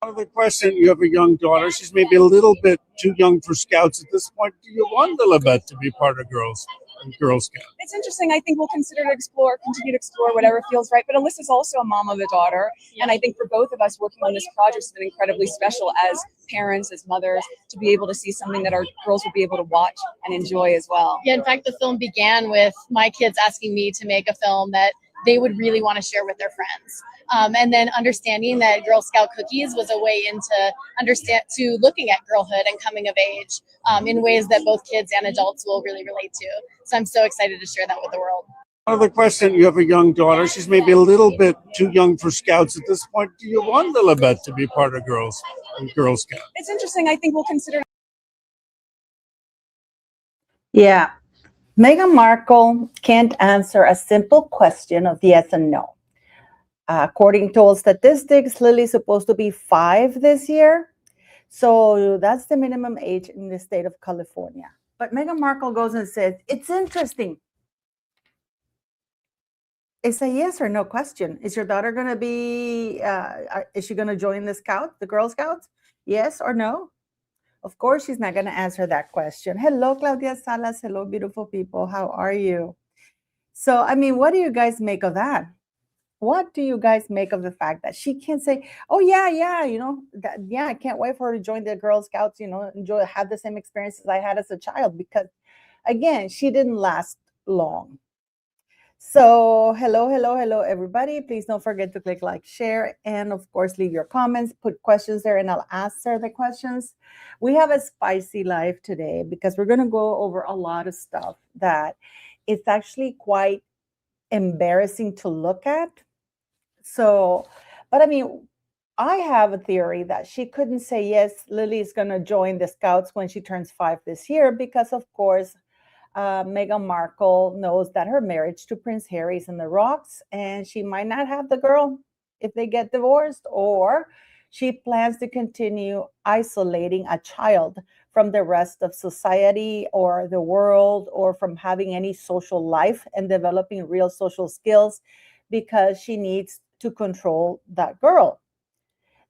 Another question, you have a young daughter. She's maybe a little bit too young for Scouts at this point. Do you want Lilibet to be part of Girl Scout? It's interesting. I think we'll continue to explore whatever feels right. But Alyssa's also a mom of a daughter. And I think for both of us working on this project has been incredibly special as parents, as mothers, to be able to see something that our girls will be able to watch and enjoy as well. Yeah, in fact, the film began with my kids asking me to make a film that they would really want to share with their friends. And then understanding that Girl Scout cookies was a way into looking at girlhood and coming of age in ways that both kids and adults will really relate to. So I'm so excited to share that with the world. Another question, you have a young daughter. She's maybe a little bit too young for Scouts at this point. Do you want Lilibet to be part of Girl Scout? It's interesting. I think we'll consider. Yeah. Meghan Markle can't answer a simple question of yes and no. According to all statistics, Lily's supposed to be 5 this year. So that's the minimum age in the state of California. But Meghan Markle goes and says, it's interesting. It's a yes or no question. Is your daughter going to be, is she going to join the Girl Scouts? Yes or no? Of course, she's not going to answer that question. Hello, Claudia Salas. Hello, beautiful people. How are you? So, I mean, what do you guys make of that? What do you guys make of the fact that she can't say, oh, yeah, I can't wait for her to join the Girl Scouts, have the same experiences I had as a child, because, again, she didn't last long. So hello, everybody. Please don't forget to click like, share, and of course, leave your comments, put questions there, and I'll answer the questions. We have a spicy live today because we're going to go over a lot of stuff that it's actually quite embarrassing to look at. So, but I mean, I have a theory that she couldn't say, yes, Lily is going to join the Scouts when she turns 5 this year, because of course, Meghan Markle knows that her marriage to Prince Harry is in the rocks, and she might not have the girl if they get divorced, or she plans to continue isolating a child from the rest of society or the world, or from having any social life and developing real social skills, because she needs to control that girl.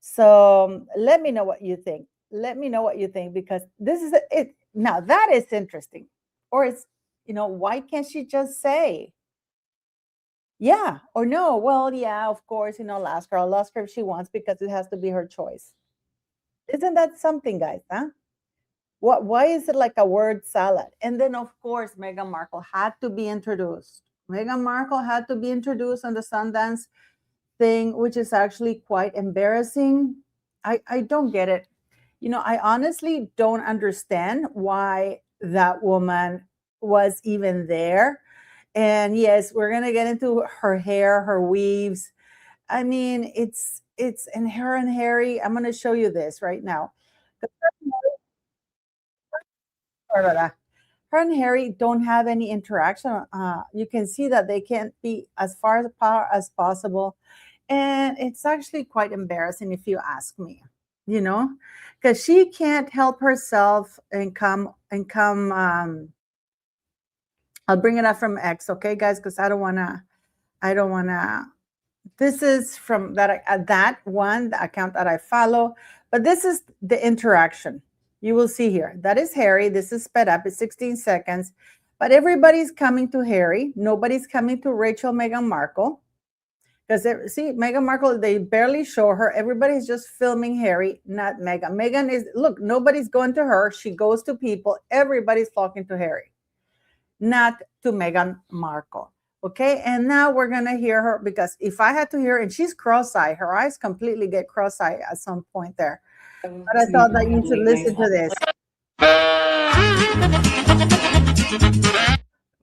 So let me know what you think. Let me know what you think, because this is it. Now that is interesting. Or it's, why can't she just say yeah or no? Well, yeah, of course, I'll ask her if she wants, because it has to be her choice. Isn't that something, guys? Huh? Why is it like a word salad? And then, of course, Meghan Markle had to be introduced. Meghan Markle had to be introduced on the Sundance thing, which is actually quite embarrassing. I don't get it. I honestly don't understand why that woman was even there. And yes, we're going to get into her hair, her weaves. I mean, it's in her and Harry. I'm going to show you this right now. Her and Harry don't have any interaction. You can see that they can't be as far apart as possible. And it's actually quite embarrassing, if you ask me, because she can't help herself and come. I'll bring it up from X, okay, guys, because I don't wanna. This is from the account that I follow, but this is the interaction. You will see here. That is Harry. This is sped up. It's 16 seconds, but everybody's coming to Harry. Nobody's coming to Meghan Markle. Because see, Meghan Markle, they barely show her. Everybody's just filming Harry, not Meghan. Meghan is, look, nobody's going to her. She goes to people. Everybody's talking to Harry, not to Meghan Markle. Okay, and now we're going to hear her, because if I had to hear, and she's cross-eyed, her eyes completely get cross-eyed at some point there. But I thought that you should listen to this.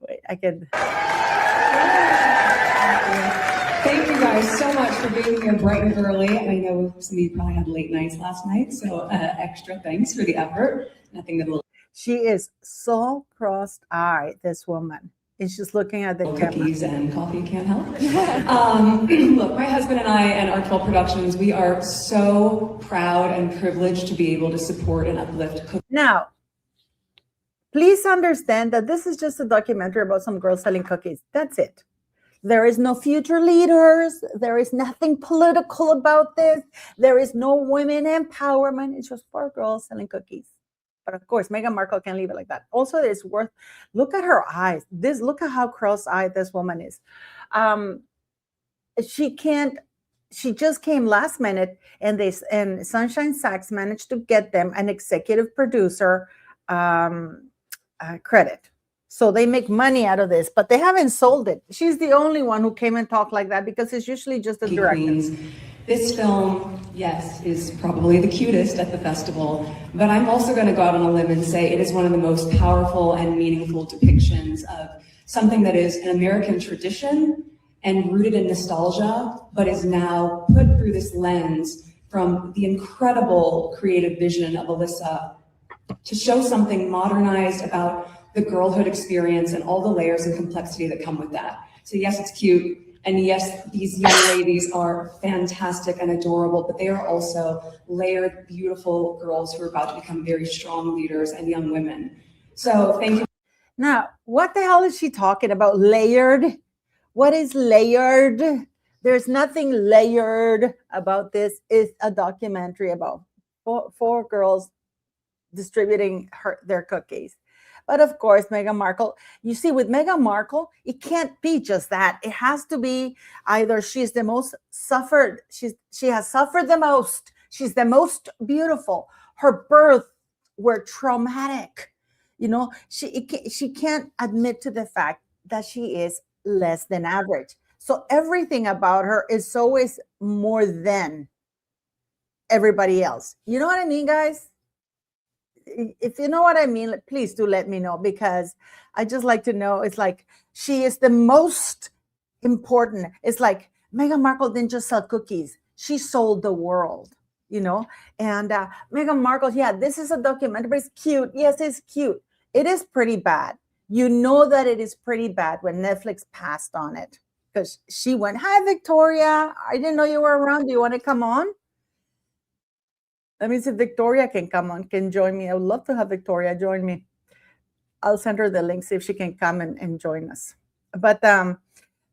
Wait, I can. Thank you guys so much for being here bright and early. I know some of you probably had late nights last night, so extra thanks for the effort. Nothing that will. She is so cross-eyed, this woman. It's just looking at the cookies and coffee can't help. Look, my husband and I and our 12 Productions, we are so proud and privileged to be able to support and uplift cookies. Now, please understand that this is just a documentary about some girls selling cookies. That's it. There is no future leaders. There is nothing political about this. There is no women empowerment. It's just 4 girls selling cookies. But of course, Meghan Markle can't leave it like that. Also, it's worth, look at her eyes. Look at how cross-eyed this woman is. She just came last minute, and Sunshine Sachs managed to get them an executive producer credit. So they make money out of this, but they haven't sold it. She's the only one who came and talked like that, because it's usually just the director. This film, yes, is probably the cutest at the festival, but I'm also going to go out on a limb and say it is one of the most powerful and meaningful depictions of something that is an American tradition and rooted in nostalgia, but is now put through this lens from the incredible creative vision of Alyssa to show something modernized about the girlhood experience and all the layers and complexity that come with that. So yes, it's cute. And yes, these young ladies are fantastic and adorable, but they are also layered, beautiful girls who are about to become very strong leaders and young women. So thank you. Now, what the hell is she talking about? Layered? What is layered? There's nothing layered about this. It's a documentary about four girls distributing their cookies. But of course, Meghan Markle, you see, with Meghan Markle, it can't be just that. It has to be either she's the most suffered, she has suffered the most, she's the most beautiful, her birth were traumatic. You know, she can't admit to the fact that she is less than average. So everything about her is always more than everybody else. You know what I mean, guys? If you know what I mean, please do let me know, because I just like to know. It's like she is the most important. It's like Meghan Markle didn't just sell cookies. She sold the world, you know? And Meghan Markle, yeah, this is a documentary, but it's cute. Yes, it's cute. It is pretty bad. You know that it is pretty bad when Netflix passed on it, because she went, "Hi, Victoria. I didn't know you were around. Do you want to come on?" Let me see if Victoria can join me. I would love to have Victoria join me. I'll send her the link, see if she can come and join us. But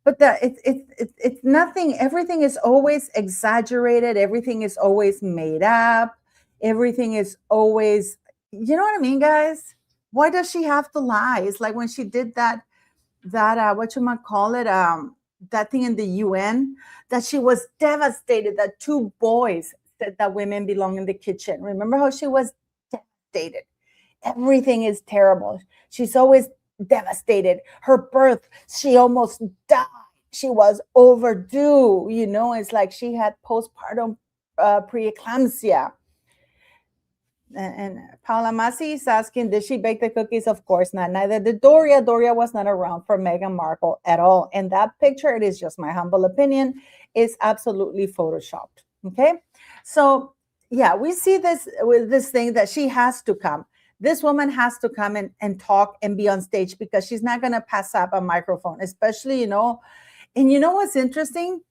it's nothing. Everything is always exaggerated. Everything is always made up. Everything is always, you know what I mean, guys? Why does she have to lie? It's like when she did that that thing in the UN, that she was devastated that 2 boys said that women belong in the kitchen. Remember how she was devastated? Everything is terrible. She's always devastated. Her birth, she almost died. She was overdue. You know, it's like she had postpartum preeclampsia. And Paula Masi is asking, did she bake the cookies? Of course not. Neither did Doria. Doria was not around for Meghan Markle at all. And that picture, it is just my humble opinion, is absolutely photoshopped. Okay. So yeah, we see this with this thing that she has to come. This woman has to come and talk and be on stage, because she's not going to pass up a microphone, especially, you know. And you know what's interesting?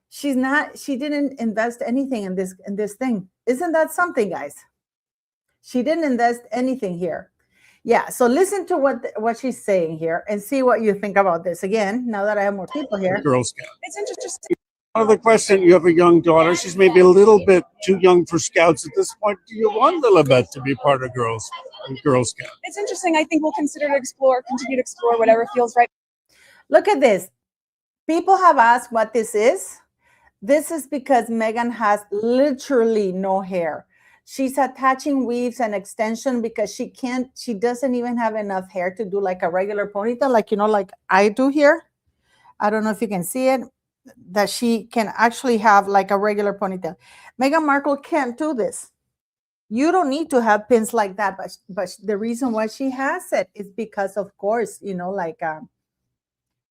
She didn't invest anything in this thing. Isn't that something, guys? She didn't invest anything here. Yeah. So listen to what she's saying here and see what you think about this. Again, now that I have more people here. Girl Scout. It's interesting. Another question, you have a young daughter. She's maybe a little bit too young for Scouts at this point. Do you want Lilibet to be part of Girl Scout? It's interesting. I think we'll continue to explore whatever feels right. Look at this. People have asked what this is. This is because Meghan has literally no hair. She's attaching weaves and extension because she doesn't even have enough hair to do like a regular ponytail, like, you know, like I do here. I don't know if you can see it, that she can actually have like a regular ponytail. Meghan Markle can't do this. You don't need to have pins like that, but the reason why she has it is because, of course, you know, like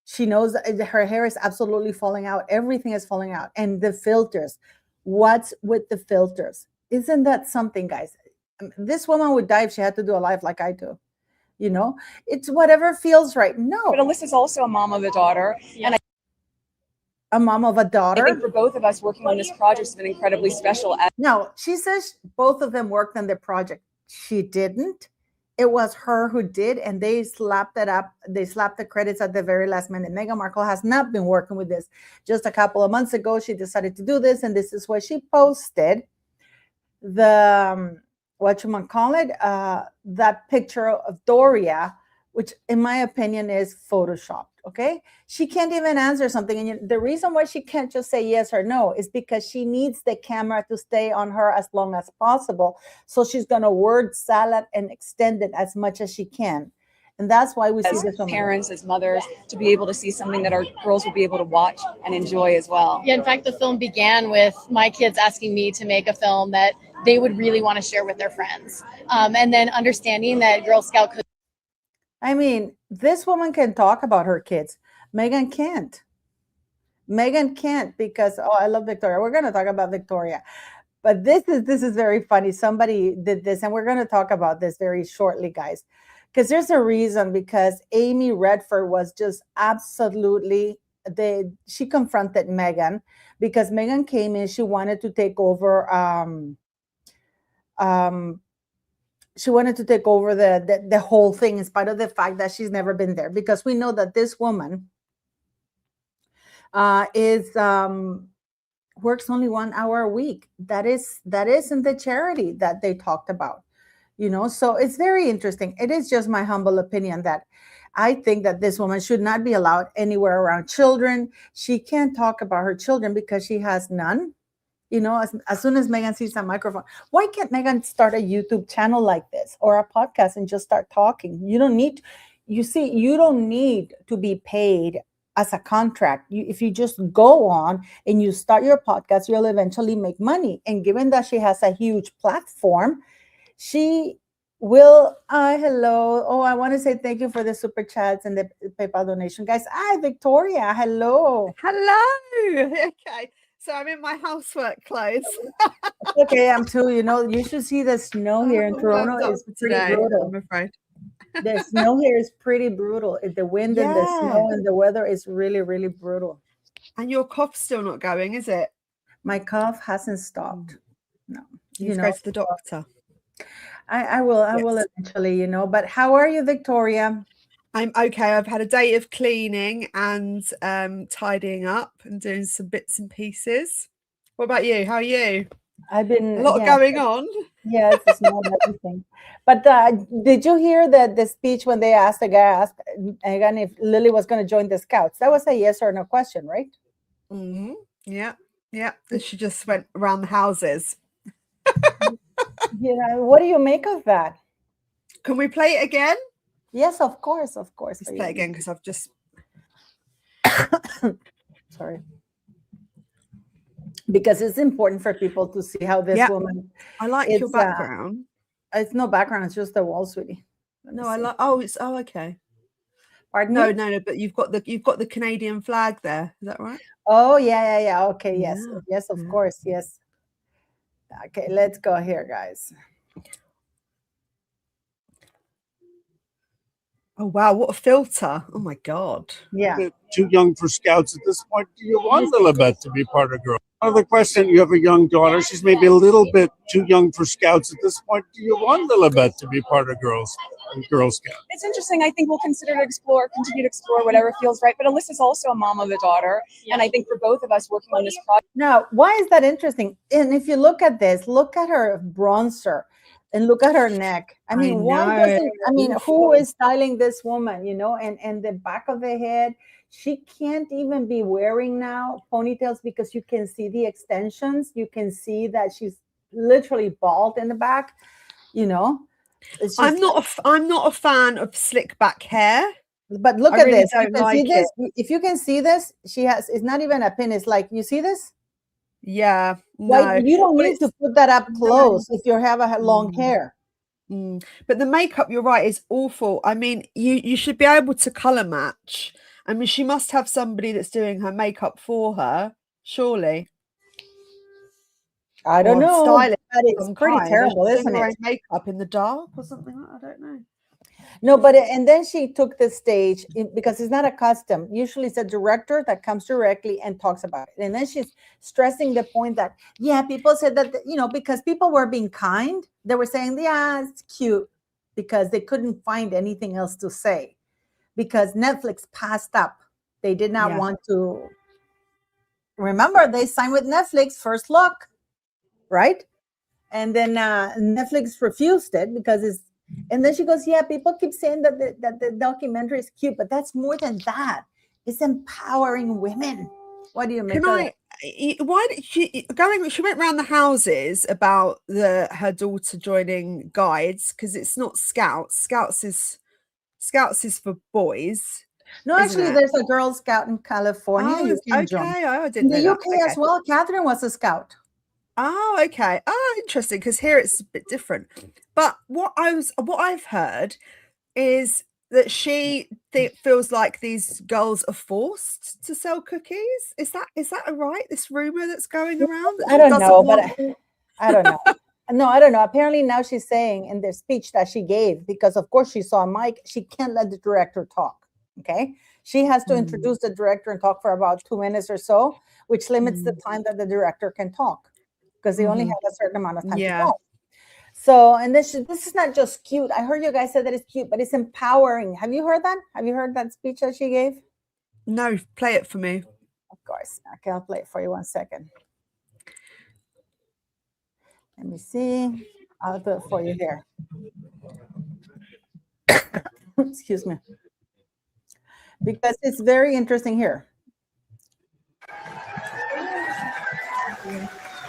she knows her hair is absolutely falling out. Everything is falling out. And the filters, what's with the filters? Isn't that something, guys? This woman would die if she had to do a life like I do. You know, it's whatever feels right. No. But Alyssa's also a mom of a daughter. Yeah. And A mom of a daughter. I think for both of us working on this project has been incredibly special. No, she says both of them worked on the project. She didn't. it was her who did, and they slapped it up. They slapped the credits at the very last minute. Meghan Markle has not been working with this. Just a couple of months ago, she decided to do this, and this is what she posted. The whatchamacallit, that picture of Doria, which in my opinion is photoshopped. Okay, she can't even answer something, and the reason why she can't just say yes or no is because she needs the camera to stay on her as long as possible. So she's gonna word salad and extend it as much as she can, and that's why we see As this woman. parents, as mothers, to be able to see something that our girls will be able to watch and enjoy as well. Yeah, in fact, the film began with my kids asking me to make a film that they would really want to share with their friends. And then understanding that Girl Scout cookies. I mean, this woman can talk about her kids. Meghan can't. Meghan can't because, oh, I love Victoria. We're going to talk about Victoria. But this is very funny. Somebody did this, and we're going to talk about this very shortly, guys. Because there's a reason, because Amy Redford was just absolutely, she confronted Meghan because Meghan came in, she wanted to take over she wanted to take over the whole thing in spite of the fact that she's never been there, because we know that this woman works only 1 hour a week. That isn't the charity that they talked about, so it's very interesting. It is just my humble opinion that I think that this woman should not be allowed anywhere around children. She can't talk about her children because she has none. As soon as Meghan sees a microphone, why can't Meghan start a YouTube channel like this or a podcast and just start talking? You don't need to be paid as a contract. If you just go on and you start your podcast, you'll eventually make money. And given that she has a huge platform, she will. Hello. Oh, I want to say thank you for the super chats and the PayPal donation, guys. Hi, Victoria. Hello. Hello. Okay. So I'm in my housework clothes. Okay, I'm too. You should see the snow here in Toronto. It's pretty brutal. I'm afraid. The snow here is pretty brutal. The wind and the snow and the weather is really, really brutal. And your cough's still not going, is it? My cough hasn't stopped. No. You need to go to the doctor. I will. I will eventually, But how are you, Victoria? I'm okay. I've had a day of cleaning and tidying up and doing some bits and pieces. What about you? How are you? I've been a lot going on. Yes, it's not everything. But did you hear the speech when they asked Meghan if Lily was going to join the Scouts? That was a yes or no question, right? Mm-hmm. Yeah. And she just went around the houses. What do you make of that? Can we play it again? Yes, of course. Let's play it again because I've just sorry. Because it's important for people to see how this woman. I like your background. It's no background; it's just the wall, sweetie. No, I like. Oh, it's okay. Pardon me? No. But you've got the Canadian flag there. Is that right? Oh yeah. Okay, yes, of course, yes. Okay, let's go here, guys. Oh wow, what a filter! Oh my god. Yeah. Too young for Scouts at this point. Do you want Lilibet to be part of girls? Another question: you have a young daughter. She's maybe a little bit too young for Scouts at this point. Do you want Lilibet to be part of Girl Scouts? It's interesting. I think we'll continue to explore whatever feels right. But Alyssa's also a mom of a daughter, and I think for both of us working on this project. Now, why is that interesting? And if you look at this, look at her bronzer. And look at her neck. I mean, who is styling this woman, and the back of the head, she can't even be wearing now ponytails because you can see the extensions. You can see that she's literally bald in the back, It's just, I'm not a fan of slick back hair. But look at this. If you can see this, it's not even a pin. It's like, you see this? Yeah, no. You don't need to put that up close if you have a long hair. But the makeup, you're right, is awful. I mean, you should be able to color match. I mean, she must have somebody that's doing her makeup for her, surely. I don't know. Stylist, but it's pretty terrible, isn't it? Makeup in the dark or something. I don't know. No, but and then she took the stage because it's not a custom. Usually it's a director that comes directly and talks about it. And then she's stressing the point that, people said that, because people were being kind. They were saying, yeah, it's cute. because they couldn't find anything else to say, because Netflix passed up. They did not Yeah. want to. Remember, they signed with Netflix, first look, right? And then Netflix refused it because it's. And then she goes, "Yeah, people keep saying that the documentary is cute, but that's more than that. It's empowering women." What do you make Can of I? Why did she going? She went around the houses about her daughter joining guides, because it's not Scouts. Scouts is for boys. No, isn't actually, it? there's a Girl Scout in California. Oh, You can okay. join. Oh, I In didn't the know UK that. Okay. as well, Catherine was a Scout. Oh, okay. Oh, interesting. Because here it's a bit different. But what I've heard is that she feels like these girls are forced to sell cookies. Is that right? This rumor that's going around that I she don't doesn't know, want. but I don't know. No, I don't know. Apparently now she's saying in the speech that she gave, because of course she saw Mike, she can't let the director talk. Okay. She has to introduce the director and talk for about 2 minutes or so, which limits the time that the director can talk, because they only have a certain amount of time to talk. So, and this is not just cute. I heard you guys said that it's cute, but it's empowering. Have you heard that? Have you heard that speech that she gave? No, play it for me. Of course. Okay, I'll play it for you 1 second. Let me see. I'll do it for you here. Excuse me. Because it's very interesting here.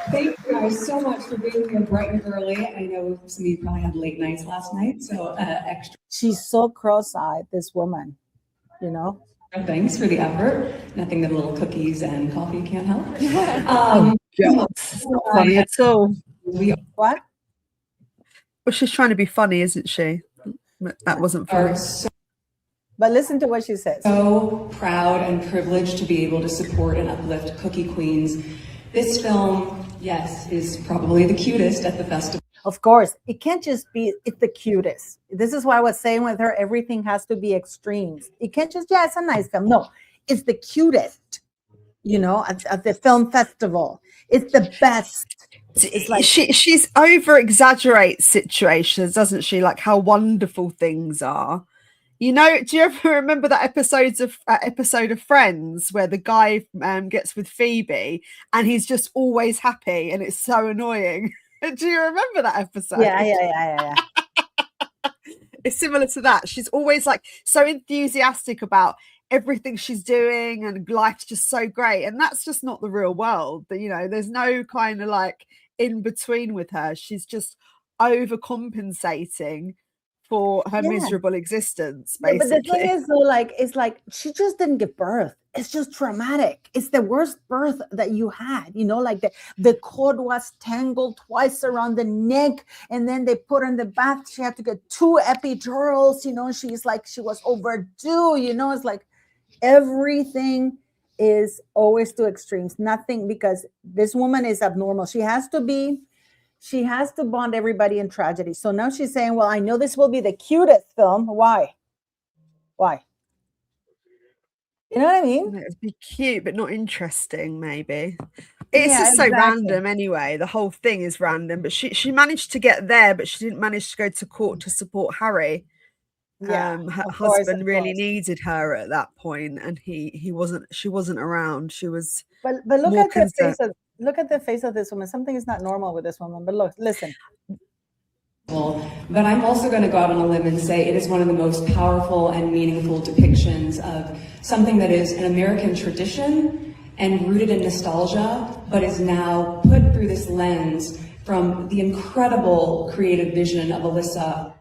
Thank you guys so much for being here bright and early. I know some of you probably had late nights last night, so extra She's so cross-eyed, this woman, you know. thanks for the effort. Nothing that little cookies and coffee can't help. Funny at all. What? Well, she's trying to be funny, isn't she? That wasn't funny. But listen to what she says. So proud and privileged to be able to support and uplift Cookie Queens. This film, yes, is probably the cutest at the festival. Of course, it can't just be, it's the cutest. This is why I was saying with her, everything has to be extremes. It can't just, yeah, it's a nice film. No, it's the cutest, you know, at the film festival. It's the best. It's like she's over exaggerates situations, doesn't she? Like how wonderful things are. You know, do you ever remember that episode of Friends where the guy gets with Phoebe and he's just always happy and it's so annoying? Do you remember that episode? Yeah. It's similar to that. She's always like so enthusiastic about everything she's doing and life's just so great. And that's just not the real world. But, you know, there's no kind of like in between with her. She's just overcompensating for her miserable existence, basically. But the thing is, though, like, it's like she just didn't give birth. It's just traumatic. It's the worst birth that you had, you know, like the cord was tangled twice around the neck, and then they put her in the bath. She had to get 2 epidurals, you know. She's like, she was overdue, you know. It's like everything is always to extremes. Nothing, because this woman is abnormal. She has to bond everybody in tragedy. So now she's saying, well, I know this will be the cutest film. Why? You know what I mean? It'd be cute, but not interesting, maybe. It's just so random anyway. The whole thing is random. But she managed to get there, but she didn't manage to go to court to support Harry. Yeah, her husband really needed her at that point, and she wasn't around. She was but look at the face of look at the face of this woman. Something is not normal with this woman. But look, listen. But I'm also going to go out on a limb and say it is one of the most powerful and meaningful depictions of something that is an American tradition and rooted in nostalgia, but is now put through this lens from the incredible creative vision of Alyssa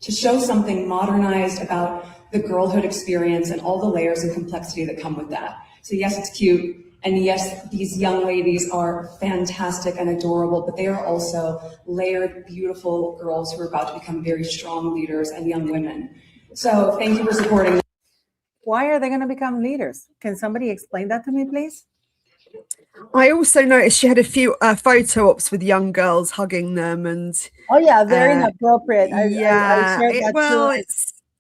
to show something modernized about the girlhood experience and all the layers and complexity that come with that. So yes, it's cute. And yes, these young ladies are fantastic and adorable, but they are also layered, beautiful girls who are about to become very strong leaders and young women. So thank you for supporting. Why are they going to become leaders? Can somebody explain that to me, please? I also noticed she had a few photo ops with young girls hugging them, and very inappropriate. I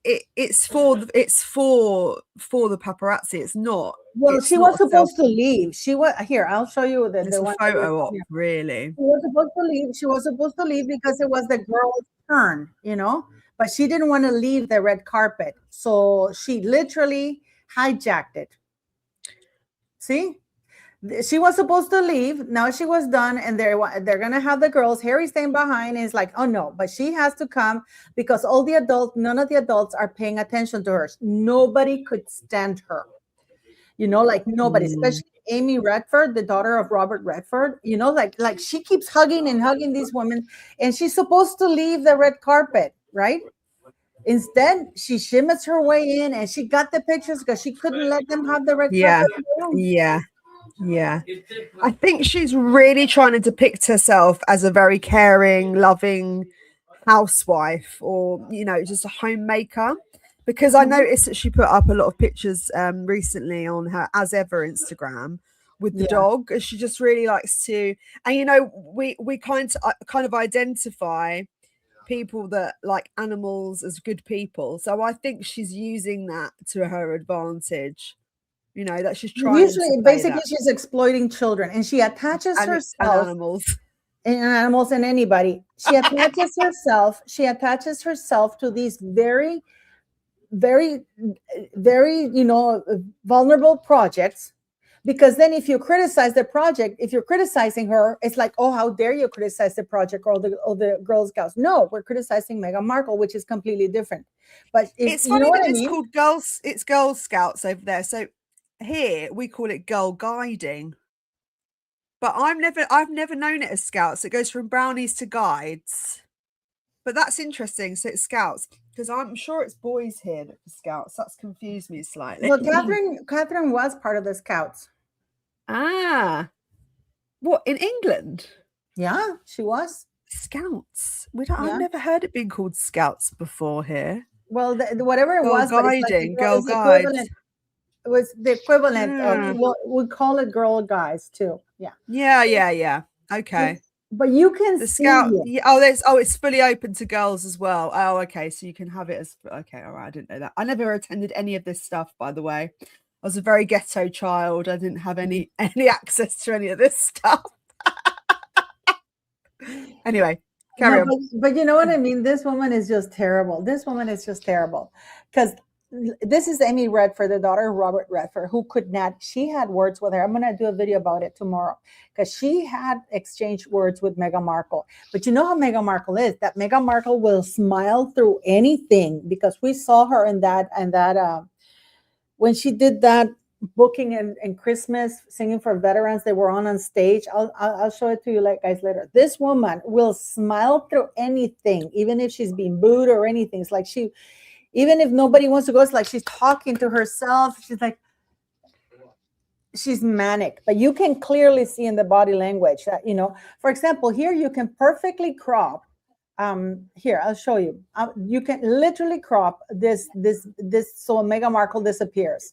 it's for the paparazzi. It's not. Well, she was supposed to leave. She was here. I'll show you the one photo op. Really, she was supposed to leave. She was supposed to leave because it was the girl's turn, you know. but she didn't want to leave the red carpet. So she literally hijacked it. See? She was supposed to leave. Now she was done, and they're gonna have the girls. Harry staying behind, and it's like, oh no, but she has to come because none of the adults are paying attention to her. Nobody could stand her. Like nobody, especially Amy Redford, the daughter of Robert Redford. Like she keeps hugging and hugging these women, and she's supposed to leave the red carpet, right? Instead, she shimmets her way in, and she got the pictures because she couldn't let them have the red Yeah, carpet alone. yeah. I think she's really trying to depict herself as a very caring, loving housewife, or just a homemaker. Because I noticed that she put up a lot of pictures recently on her As Ever Instagram with the dog. She just really likes to, and we kind of identify people that like animals as good people. So I think she's using that to her advantage. That she's trying Usually, to play basically, that. she's exploiting children, and she attaches And herself animals. and animals and anybody. She attaches herself. She attaches herself to these very, very, very, vulnerable projects. Because then, if you criticize the project, if you're criticizing her, it's like, oh, how dare you criticize the project or the Girl Scouts? No, we're criticizing Meghan Markle, which is completely different. But It's you funny know what that I it's mean? called girls. It's Girl Scouts over there. So here we call it girl guiding. But I've never known it as Scouts. It goes from brownies to guides. But that's interesting. So it's Scouts, because I'm sure it's boys here that are Scouts. That's confused me slightly. Well, Catherine was part of the Scouts. Ah, what, in England? Yeah, she was. Scouts. Yeah. I've never heard it being called Scouts before here. Well, whatever it Girl was, but it's guiding, like girl it's the guides. equivalent. It was the equivalent of, Yeah. well, we call it girl guys too. Yeah. Yeah. Okay. But you can The see Scout. it. Yeah, it's fully open to girls as well. Oh, okay. So you can have it as, okay. All right. I didn't know that. I never attended any of this stuff, by the way. I was a very ghetto child. I didn't have any access to any of this stuff. Anyway, carry on. But you know what I mean? This woman is just terrible. This woman is just terrible. Because this is Amy Redford, the daughter of Robert Redford, who could not, she had words with her. I'm going to do a video about it tomorrow, because she had exchanged words with Meghan Markle. But you know how Meghan Markle is, that Meghan Markle will smile through anything, because we saw her in that when she did that booking and Christmas singing for veterans. They were on stage. I'll show it to you guys later. This woman will smile through anything, even if she's being booed or anything. It's like even if nobody wants to go, it's like she's talking to herself. She's like, she's manic. But you can clearly see in the body language that, for example, here you can perfectly crop. Here, I'll show you. You can literally crop this so Meghan Markle disappears.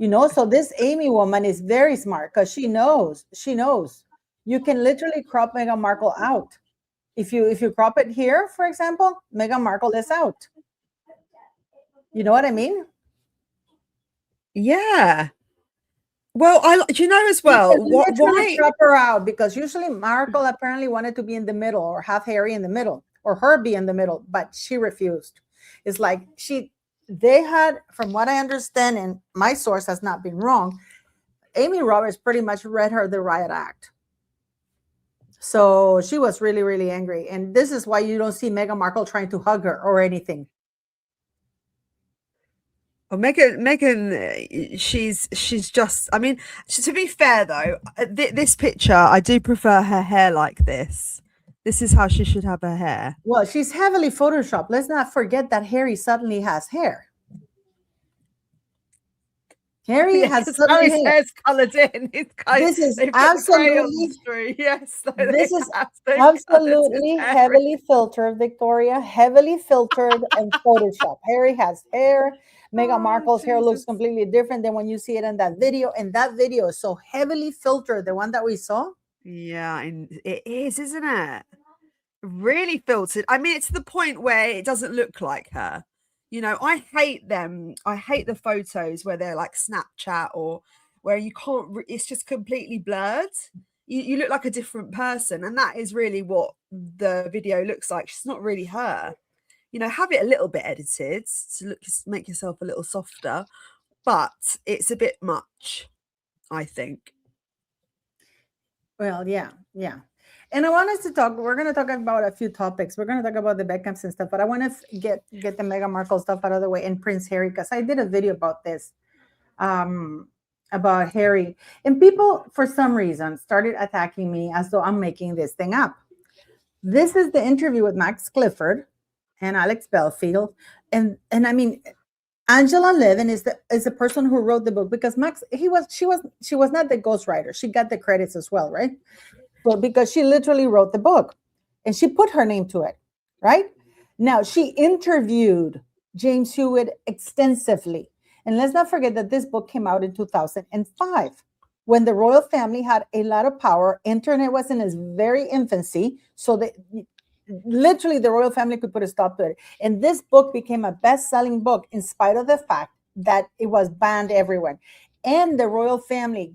So this Amy woman is very smart, because she knows you can literally crop Meghan Markle out. If you crop it here, for example, Meghan Markle is out. You know what I mean? Yeah. Well, as well, why crop her out? Because usually Markle apparently wanted to be in the middle, or have Harry in the middle, or her be in the middle, but she refused. It's like they had, from what I understand, and my source has not been wrong, Amy Roberts pretty much read her the riot act. So she was really, really angry. And this is why you don't see Meghan Markle trying to hug her or anything. Well, Meghan, she's just, I mean, to be fair though, this picture, I do prefer her hair like this. This is how she should have her hair. Well, she's heavily photoshopped. Let's not forget that Harry suddenly has hair. Harry has suddenly Harry's hair's coloured in. This is absolutely, yes. This is absolutely heavily filtered, Victoria. Heavily filtered and photoshopped. Harry has hair. Meghan Markle's hair looks completely different than when you see it in that video. And that video is so heavily filtered, the one that we saw. Yeah, it is, isn't it? Really filtered. I mean, it's to the point where it doesn't look like her. I hate them. I hate the photos where they're like Snapchat, or where you can't, it's just completely blurred. You look like a different person. And that is really what the video looks like. She's not really her. you know, have it a little bit edited to make yourself a little softer, but it's a bit much, I think. Well, yeah. And I want us to talk. We're going to talk about a few topics. We're going to talk about the Beckhams and stuff, but I want to get the Meghan Markle stuff out of the way and Prince Harry, because I did a video about this, about Harry, and people for some reason started attacking me as though I'm making this thing up. This is the interview with Max Clifford and Alex Belfield, and I mean, Angela Levin is the person who wrote the book, because Max, she was not the ghostwriter. She got the credits as well, right? But because she literally wrote the book and she put her name to it, right? Now, she interviewed James Hewitt extensively. And let's not forget that this book came out in 2005 when the royal family had a lot of power. Internet was in its very infancy. So that literally the royal family could put a stop to it. And this book became a best-selling book in spite of the fact that it was banned everywhere. And the royal family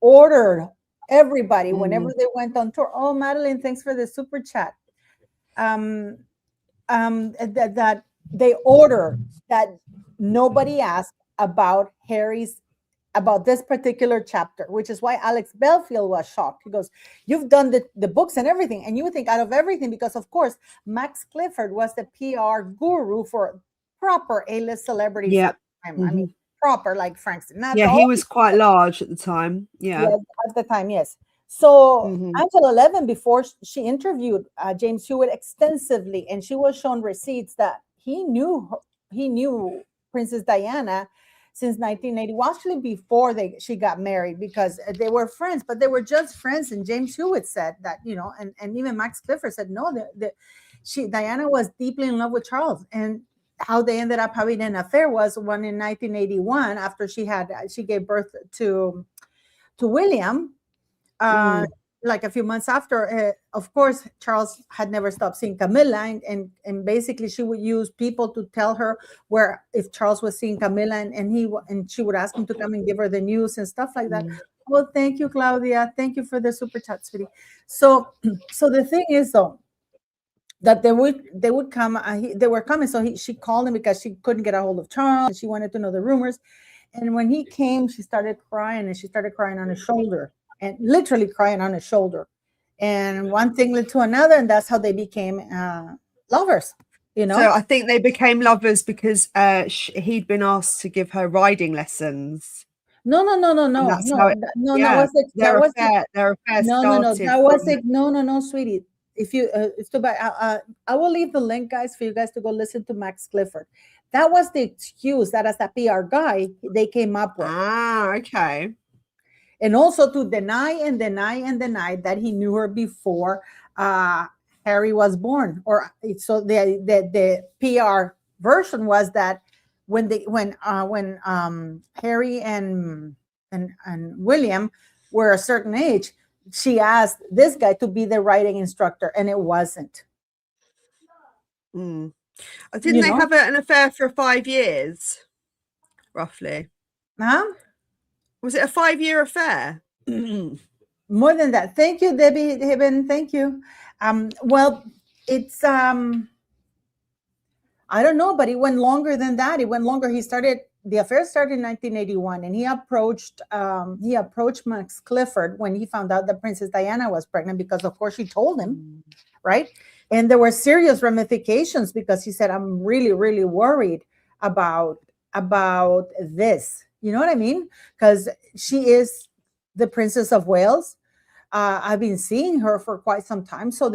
ordered everybody whenever they went on tour. Oh, Madeline, thanks for the super chat. That they ordered that nobody asked about about this particular chapter, which is why Alex Belfield was shocked. He goes, "You've done the books and everything, and you think out of everything," because of course Max Clifford was the PR guru for proper A-list celebrities. Yeah. I mean, proper, like Frank Sinatra. Yeah, he was quite large at the time. Yeah, at the time, yes. So Angela Levin, before she interviewed James Hewitt extensively, and she was shown receipts that he knew Princess Diana since 1980, well, actually before she got married, because they were friends, but they were just friends. And James Hewitt said that, you know, and even Max Clifford said no, Diana was deeply in love with Charles, and how they ended up having an affair was when in 1981, after she gave birth to William, like a few months after, of course, Charles had never stopped seeing Camilla, and basically she would use people to tell her if Charles was seeing Camilla, and she would ask him to come and give her the news and stuff like that. Well, thank you, Claudia. Thank you for the super chat, sweetie. So the thing is, though, that they would come. They were coming, so she called him because she couldn't get a hold of Charles, and she wanted to know the rumors. And when he came, she started crying, and she started crying on his shoulder. And literally crying on his shoulder, and one thing led to another, and that's how they became lovers. You know. So I think they became lovers because he'd been asked to give her riding lessons. No. Their affair started. No, sweetie. If you, it's too bad. I will leave the link, guys, for you guys to go listen to Max Clifford. That was the excuse that as a PR guy they came up with. Okay. And also to deny that he knew her before Harry was born. Or so the PR version was that when Harry and William were a certain age, she asked this guy to be the writing instructor, and it wasn't. Didn't they have an affair for 5 years, roughly? Huh? Was it a 5-year affair? More than that. Thank you, Debbie Hibben. Thank you. Well, it's I don't know, but it went longer than that. It went longer. The affair started in 1981, and he approached Max Clifford when he found out that Princess Diana was pregnant, because of course she told him, right? And there were serious ramifications, because he said, "I'm really, really worried about this." You know what I mean? Because she is the Princess of Wales. I've been seeing her for quite some time. So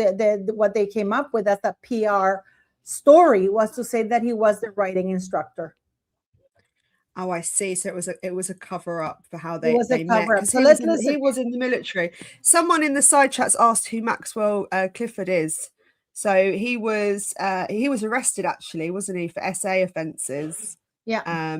what they came up with as a PR story was to say that he was the writing instructor. Oh, I see. So it was a cover up for how they met. So he was in the military. Someone in the side chats asked who Maxwell Clifford is. So he was arrested, actually, wasn't he, for SA offences? Yeah.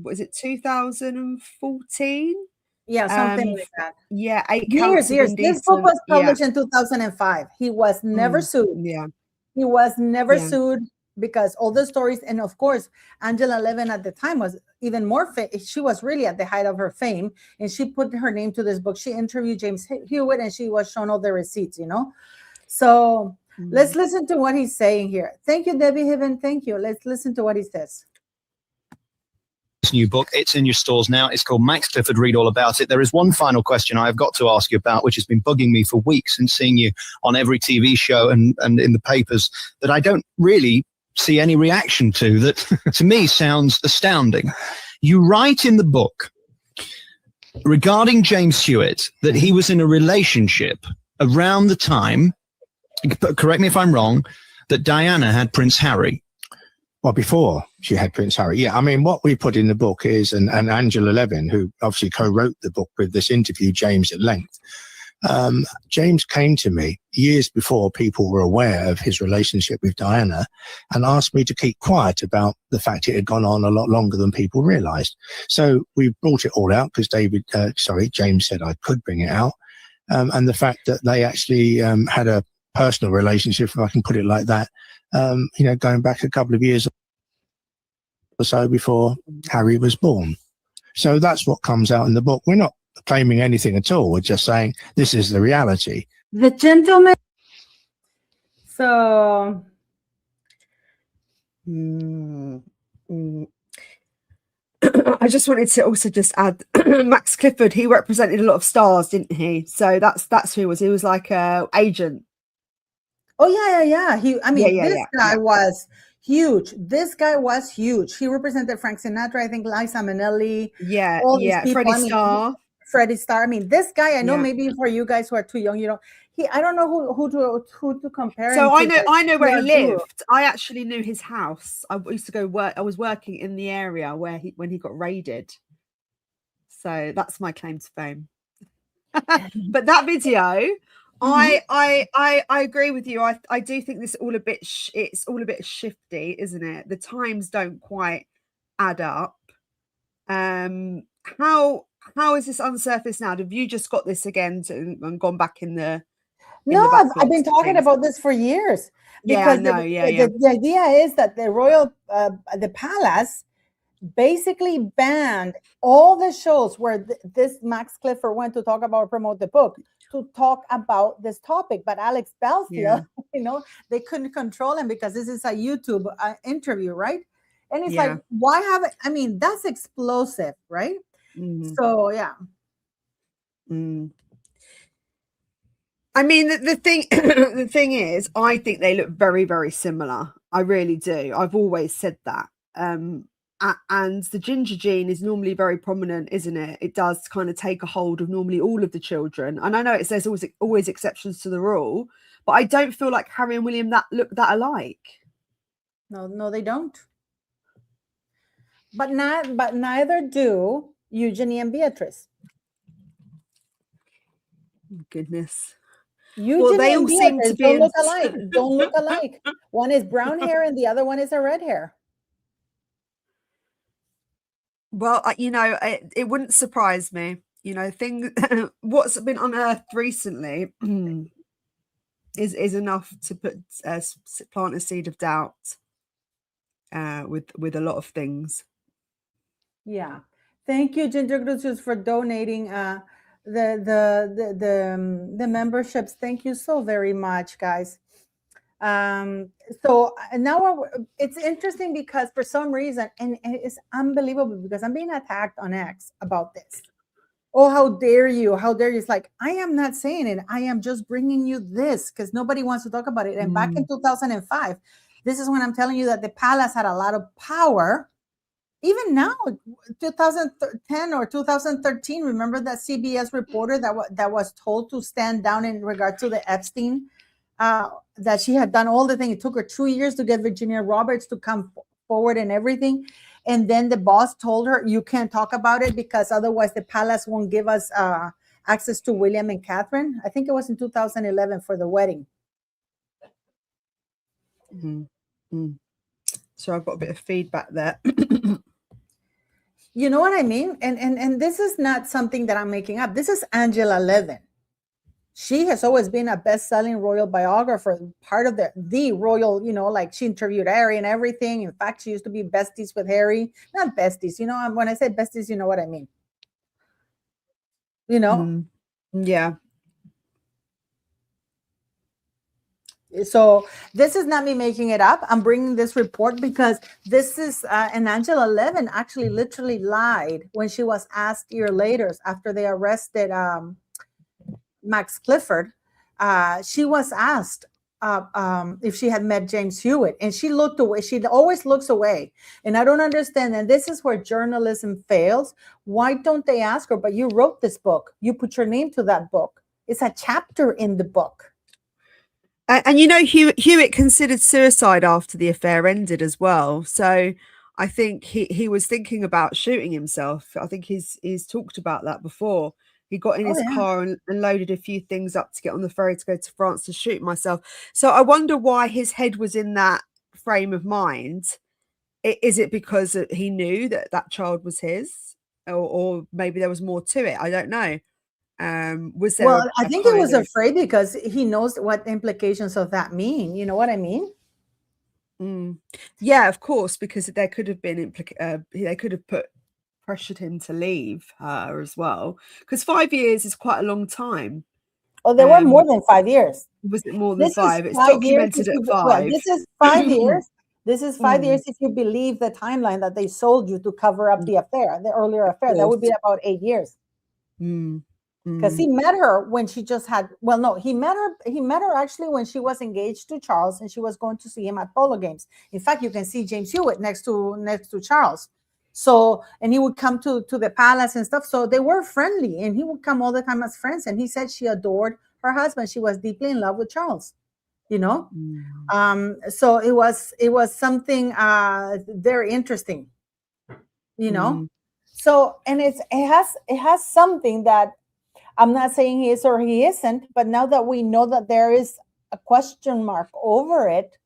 Was it 2014? Yeah, something like that. Yeah, 8 years. This book was published in 2005. He was never sued. Yeah. He was never sued, because all the stories, and of course, Angela Levin at the time was even more she was really at the height of her fame, and she put her name to this book. She interviewed James Hewitt, and she was shown all the receipts, you know. So Let's listen to what he's saying here. Thank you, Debbie Hiven. Thank you. Let's listen to what he says. This new book, it's in your stores now. It's called Max Clifford, read all about it. There is one final question I've got to ask you about, which has been bugging me for weeks and seeing you on every TV show and in the papers, that I don't really see any reaction to, that to me sounds astounding. You write in the book regarding James Hewitt that he was in a relationship around the time, correct me if I'm wrong, that Diana had Prince Harry. Well, before she had Prince Harry. Yeah, I mean, what we put in the book is, and Angela Levin, who obviously co-wrote the book with this interview, James at length. James came to me years before people were aware of his relationship with Diana and asked me to keep quiet about the fact it had gone on a lot longer than people realized. So we brought it all out because James said I could bring it out. And the fact that they actually had a personal relationship, if I can put it like that, going back a couple of years or so before Harry was born. So that's what comes out in the book. We're not claiming anything at all. We're just saying this is the reality. The gentleman. So, I just wanted to also just add Max Clifford, he represented a lot of stars, didn't he? So that's who he was. He was like a agent. oh yeah. This guy was huge. This guy was huge. He represented Frank Sinatra, I think Liza Minnelli. Yeah, all these people. Freddie Starr. Freddie Starr. I mean, this guy, I know Yeah. maybe for you guys who are too young, I don't know who to compare. So him to, I know where he Yeah, lived. I actually knew his house. I used to go work. I was working in the area when he got raided. So that's my claim to fame. But that video, I agree with you. I do think this all a bit. It's all a bit shifty, isn't it? The times don't quite add up. How is this unsurfaced now? Have you just got this again and gone back in the? No, I've been talking about this for years. Yeah, I Because know. the idea is that the royal, the palace, basically banned all the shows where this Max Clifford went to talk about or promote the book to talk about this topic. But Alex Belfield, they couldn't control him because this is a YouTube interview, right? And it's like, why have it? I mean, that's explosive, right? So yeah. I mean, the thing the thing is, I think they look very, very similar. I really do. I've always said that. And the ginger gene is normally very prominent, isn't it? It does kind of take a hold of normally all of the children. And I know there's always exceptions to the rule, but I don't feel like Harry and William look that alike. No, they don't. But neither do Eugenie and Beatrice. Goodness. Eugenie they all and seem Beatrice to be don't look alike. Don't look alike. One is brown hair and the other one is a red hair. Well, it wouldn't surprise me. What's been unearthed recently is enough to plant a seed of doubt with a lot of things. Yeah. Thank you, Ginger Crucius, for donating the memberships. Thank you so very much, guys. So now it's interesting because for some reason, and it's unbelievable because I'm being attacked on X about this. Oh, how dare you? How dare you? It's like, I am not saying it. I am just bringing you this because nobody wants to talk about it. And back in 2005, this is when I'm telling you that the palace had a lot of power. Even now, 2010 or 2013, remember that CBS reporter that was told to stand down in regard to the Epstein, that she had done all the things. It took her 2 years to get Virginia Roberts to come forward and everything. And then the boss told her, you can't talk about it because otherwise the palace won't give us access to William and Catherine. I think it was in 2011 for the wedding. So I've got a bit of feedback there. You know what I mean? And this is not something that I'm making up. This is Angela Levin. She has always been a best-selling royal biographer, part of the royal, like she interviewed Harry and everything. In fact, she used to be besties with Harry. Not besties, when I say besties, you know what I mean. Yeah. So this is not me making it up. I'm bringing this report because this is, and Angela Levin actually literally lied when she was asked years later after they arrested Max Clifford. She was asked if she had met James Hewitt, and she looked away. She always looks away, and I don't understand. And this is where journalism fails. Why don't they ask her? But you wrote this book. You put your name to that book. It's a chapter in the book. And you know, Hewitt considered suicide after the affair ended as well. So I think he was thinking about shooting himself. I think he's talked about that before. He got in his car and loaded a few things up to get on the ferry to go to France to shoot myself. So I wonder why his head was in that frame of mind. Is it because he knew that that child was his, or maybe there was more to it? I don't know. Was there? Well, I think he was afraid because he knows what the implications of that mean. You know what I mean? Yeah, of course, because there could have been they could have pressured him to leave her as well. Because 5 years is quite a long time. Oh, there were more than 5 years. Was it more than 5? It's documented at 5. Well, this is 5 years. This is 5 years if you believe the timeline that they sold you to cover up the affair, the earlier affair. That would be about 8 years. Because he met her when she just had, well, no, he met her actually when she was engaged to Charles, and she was going to see him at polo games. In fact, you can see James Hewitt next to Charles. So, and he would come to the palace and stuff. So they were friendly, and he would come all the time as friends. And he said she adored her husband. She was deeply in love with Charles, you know? So it was something very interesting, you know? So, and it has something that I'm not saying he is or he isn't, but now that we know that there is a question mark over it,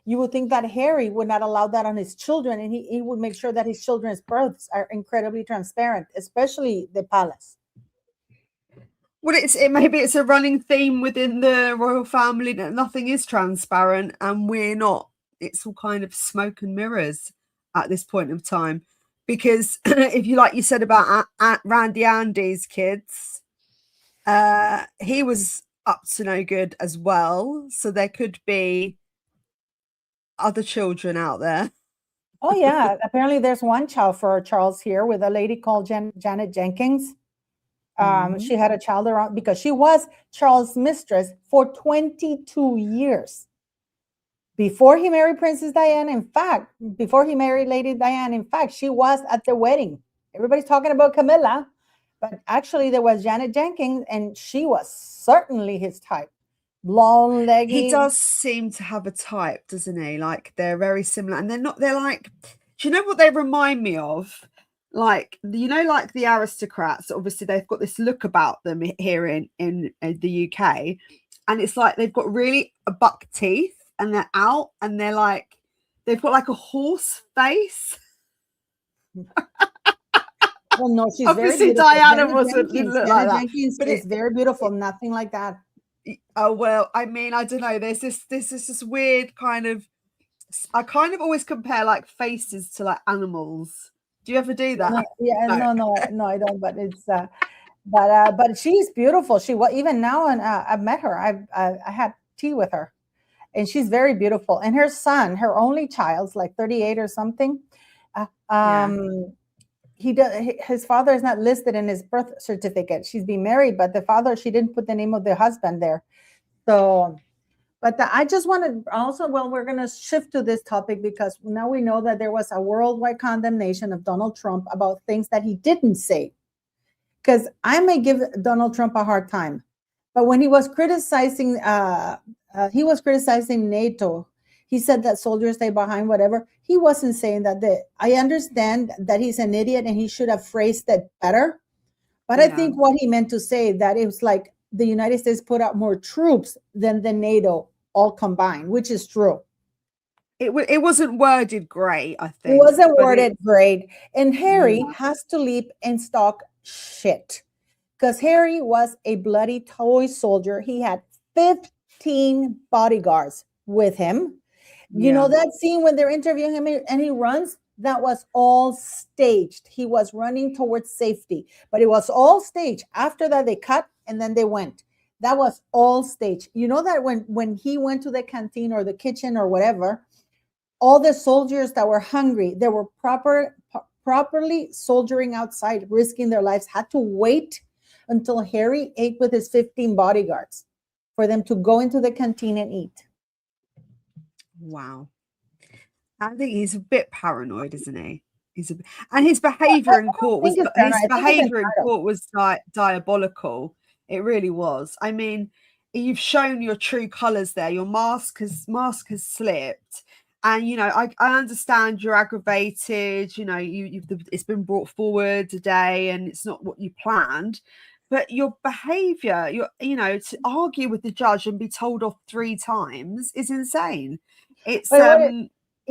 you would think that Harry would not allow that on his children, and he would make sure that his children's births are incredibly transparent, especially the palace. Well, maybe it's a running theme within the royal family that nothing is transparent, and we're not. It's all kind of smoke and mirrors at this point of time, because if you, like you said about Randy Andy's kids, he was up to no good as well. So there could be other children out there. Oh yeah, apparently there's one child for Charles here with a lady called Janet Jenkins. She had a child around because she was Charles' mistress for 22 years before he married Princess Diana. In fact, before he married Lady Diana, in fact, she was at the wedding. Everybody's talking about Camilla, but actually there was Janet Jenkins, and she was certainly his type. Blonde, leggy. He does seem to have a type, doesn't he? Like, they're very similar, and they're like, do you know what they remind me of? Like, you know, like the aristocrats, obviously they've got this look about them here in the UK, and it's like they've got really buck teeth, and they're out, and they're like, they've got like a horse face. Well, no, she's obviously very beautiful. Diana wasn't look like that, Jenkins, but it's very beautiful. Nothing like that. Oh well, I mean, I don't know. There's this weird kind of. I kind of always compare like faces to like animals. Do you ever do that? No, yeah, no, I don't. But it's, but she's beautiful. She was even now, and I've met her. I had tea with her, and she's very beautiful. And her son, her only child's like 38 or something. His father is not listed in his birth certificate. She's been married, but the father, she didn't put the name of the husband there. So, but I just wanted also, well, we're going to shift to this topic because now we know that there was a worldwide condemnation of Donald Trump about things that he didn't say. Because I may give Donald Trump a hard time, but when he was criticizing NATO, he said that soldiers stay behind, whatever. He wasn't saying that. I understand that he's an idiot and he should have phrased it better. But I think what he meant to say, that it was like the United States put out more troops than the NATO all combined, which is true. It wasn't worded great, I think. It wasn't worded great. And Harry has to leap and stalk shit. Because Harry was a bloody toy soldier. He had 15 bodyguards with him. You know that scene when they're interviewing him and he runs? That was all staged. He was running towards safety, but it was all staged. After that, they cut and then they went. That was all staged. You know that when he went to the canteen or the kitchen or whatever, all the soldiers that were hungry, they were properly soldiering outside, risking their lives, had to wait until Harry ate with his 15 bodyguards for them to go into the canteen and eat. Wow. I think he's a bit paranoid, isn't he? And his behavior in court was diabolical. It really was. I mean, you've shown your true colors there. Your mask has slipped. And I understand you're aggravated. It's been brought forward today, and it's not what you planned. But your behavior, to argue with the judge and be told off 3 times is insane. It's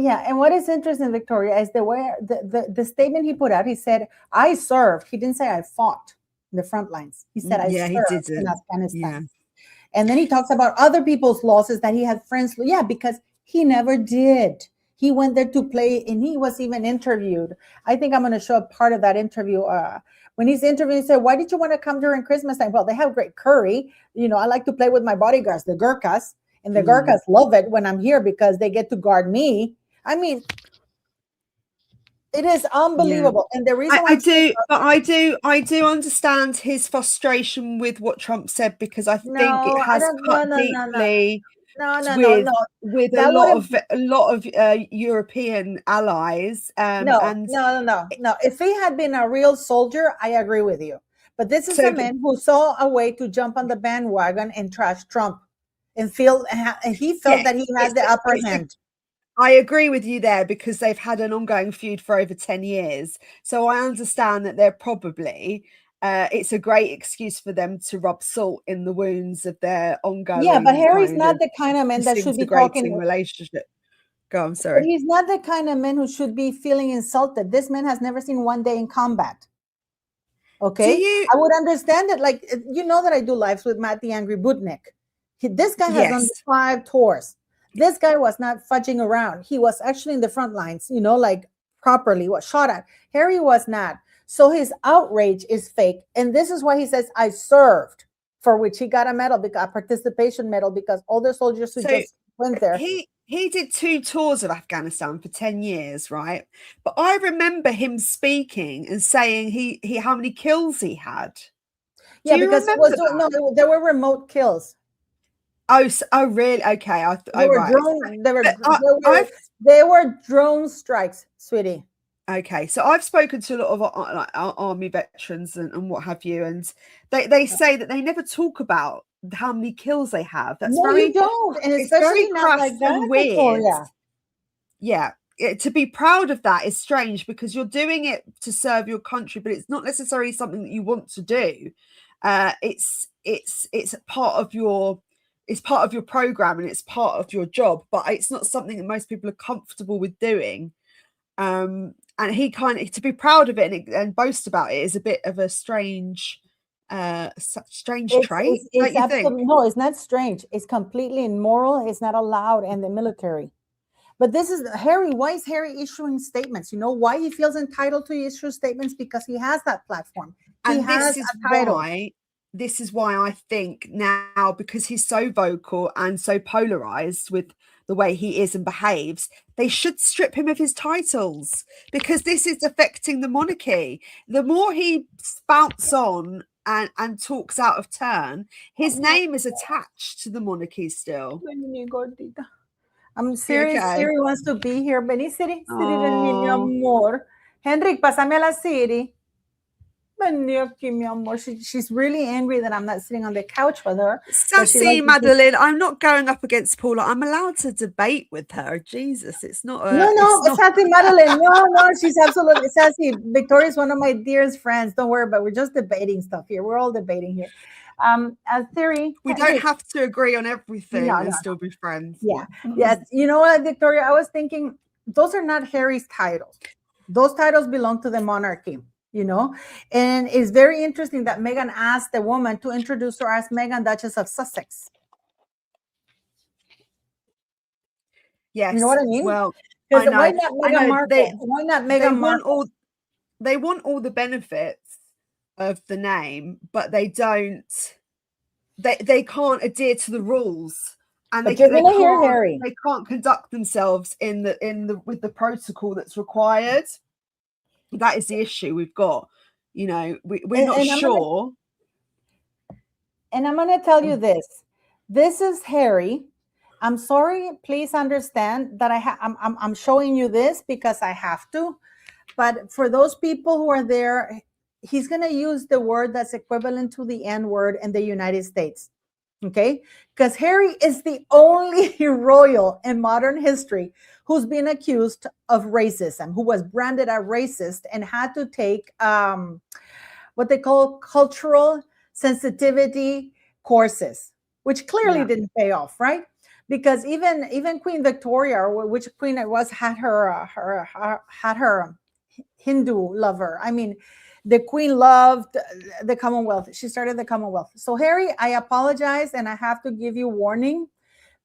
yeah, and what is interesting, Victoria, is the way the statement he put out. He said, "I served." He didn't say, "I fought in the front lines." He said, "I served in Afghanistan." Yeah. And then he talks about other people's losses, that he had friends. Yeah, because he never did. He went there to play, and he was even interviewed. I think I'm going to show a part of that interview. When he's interviewed, he said, "Why did you want to come during Christmas time?" "Well, they have great curry. I like to play with my bodyguards, the Gurkhas, and the Gurkhas love it when I'm here because they get to guard me." I mean, it is unbelievable. Yeah. And the reason I do understand his frustration with what Trump said, because I think it has cut deeply with a lot of European allies. No. If he had been a real soldier, I agree with you. But this is a man who saw a way to jump on the bandwagon and trash Trump, and he felt that he had the upper hand. I agree with you there, because they've had an ongoing feud for over 10 years. So I understand that they're probably, it's a great excuse for them to rub salt in the wounds of their ongoing. Yeah, but Harry's not the kind of man that should be talking relationship. Go, I'm sorry. But he's not the kind of man who should be feeling insulted. This man has never seen one day in combat. Okay? I would understand it. Like, that I do lives with Matt the Angry Budnik. This guy has done 5 tours. This guy was not fudging around. He was actually in the front lines, properly, was shot at. Harry was not. So his outrage is fake. And this is why he says, "I served," for which he got a medal, a participation medal, because all the soldiers who just went there. He did 2 tours of Afghanistan for 10 years, right? But I remember him speaking and saying how many kills he had. Yeah, because there were remote kills. Oh, really? Okay. They were drone strikes, sweetie. Okay, so I've spoken to a lot of army veterans and what have you, and they say that they never talk about how many kills they have. That's you don't, and especially not like that. Weird. Yeah, to be proud of that is strange, because you're doing it to serve your country, but it's not necessarily something that you want to do. It's part of your. It's part of your program and it's part of your job, but it's not something that most people are comfortable with doing. And he to be proud of it and boast about it is a bit of a strange trait. It's absolutely, no, it's not strange. It's completely immoral. It's not allowed in the military. But this is Harry. Why is Harry issuing statements? Why he feels entitled to issue statements? Because he has that platform. This is why I think now, because he's so vocal and so polarized with the way he is and behaves, they should strip him of his titles, because this is affecting the monarchy. The more he spouts on and talks out of turn, his name is attached to the monarchy still. I'm serious. Okay. Siri wants to be here. Vení, Siri. Siri, vení, mi amor. Henrik, pásame a la Siri. She's really angry that I'm not sitting on the couch with her. Sassy Madeline, I'm not going up against Paula. I'm allowed to debate with her. Jesus, it's not a... No, Sassy Madeline. No, she's absolutely sassy. Victoria's one of my dearest friends. Don't worry, but we're just debating stuff here. We're all debating here. Theory. We don't have to agree on everything and still be friends. Yeah. Yes. You know what, Victoria? I was thinking, those are not Harry's titles. Those titles belong to the monarchy. And it's very interesting that Meghan asked the woman to introduce her as Meghan, Duchess of Sussex. Yes. You know what I mean? Well, why not Meghan Markle? Why not Meghan Markle? They want all the benefits of the name, but they don't they can't adhere to the rules, and But you're gonna hear can't, Harry. they can't conduct themselves in the with the protocol that's required. That is the issue we've got. You know, we're not sure. And I'm going to tell you this. This is Harry. I'm sorry. Please understand that I'm showing you this because I have to. But for those people who are there, he's going to use the word that's equivalent to the N word in the United States. Okay? Because Harry is the only royal in modern history who's been accused of racism, who was branded a racist and had to take what they call cultural sensitivity courses, which clearly didn't pay off, right? Because even Queen Victoria, or which queen it was, had her Hindu lover. I mean, the queen loved the Commonwealth. She started the Commonwealth. So Harry, I apologize, and I have to give you warning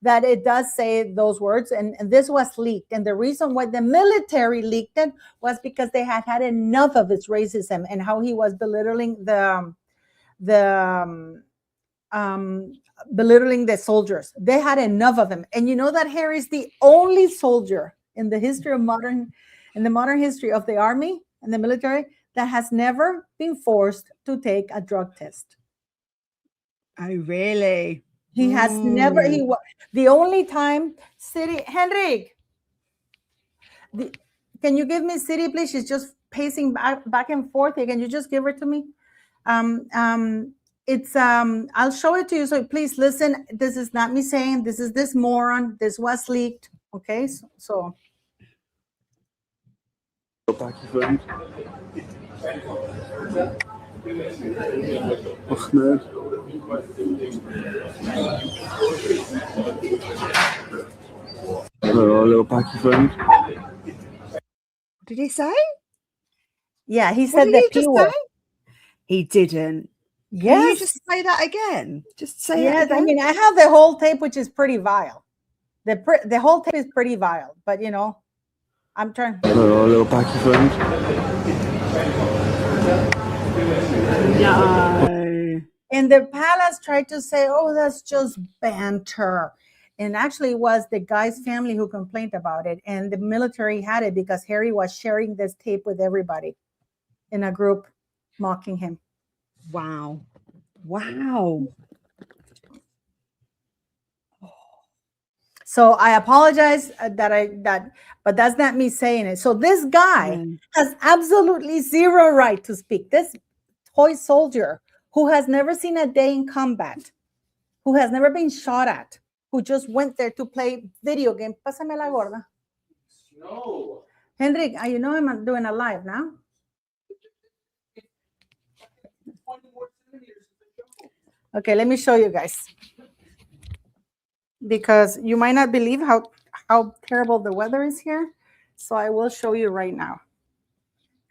that it does say those words, and this was leaked. And the reason why the military leaked it was because they had had enough of its racism and how he was belittling belittling the soldiers. They had enough of him. And you know that Harry's the only soldier in the history of modern history of the army and the military that has never been forced to take a drug test. Oh, really? He has never. The only time Henrik, can you give me City, please? She's just pacing back and forth. Can you just give her to me? It's I'll show it to you. So please listen. This is not me saying this is this moron. This was leaked. Okay, so. Did he say? Yeah, he What said did the he P just word. say? He didn't. Yes. Can you just say that again? Just say it again. I mean, I have the whole tape, which is pretty vile. The whole tape is pretty vile, but you know, I'm trying. Hello, little Packy friend. No. And the palace tried to say, oh, that's just banter. And actually it was the guy's family who complained about it. And the military had it because Harry was sharing this tape with everybody in a group mocking him. Wow. Wow. So I apologize but that's not me saying it. So this guy has absolutely zero right to speak. This toy soldier who has never seen a day in combat, who has never been shot at, who just went there to play video game. Pásame la gorda. No. Henrik, you know I'm doing a live now. Okay, let me show you guys. Because you might not believe how terrible the weather is here. So I will show you right now.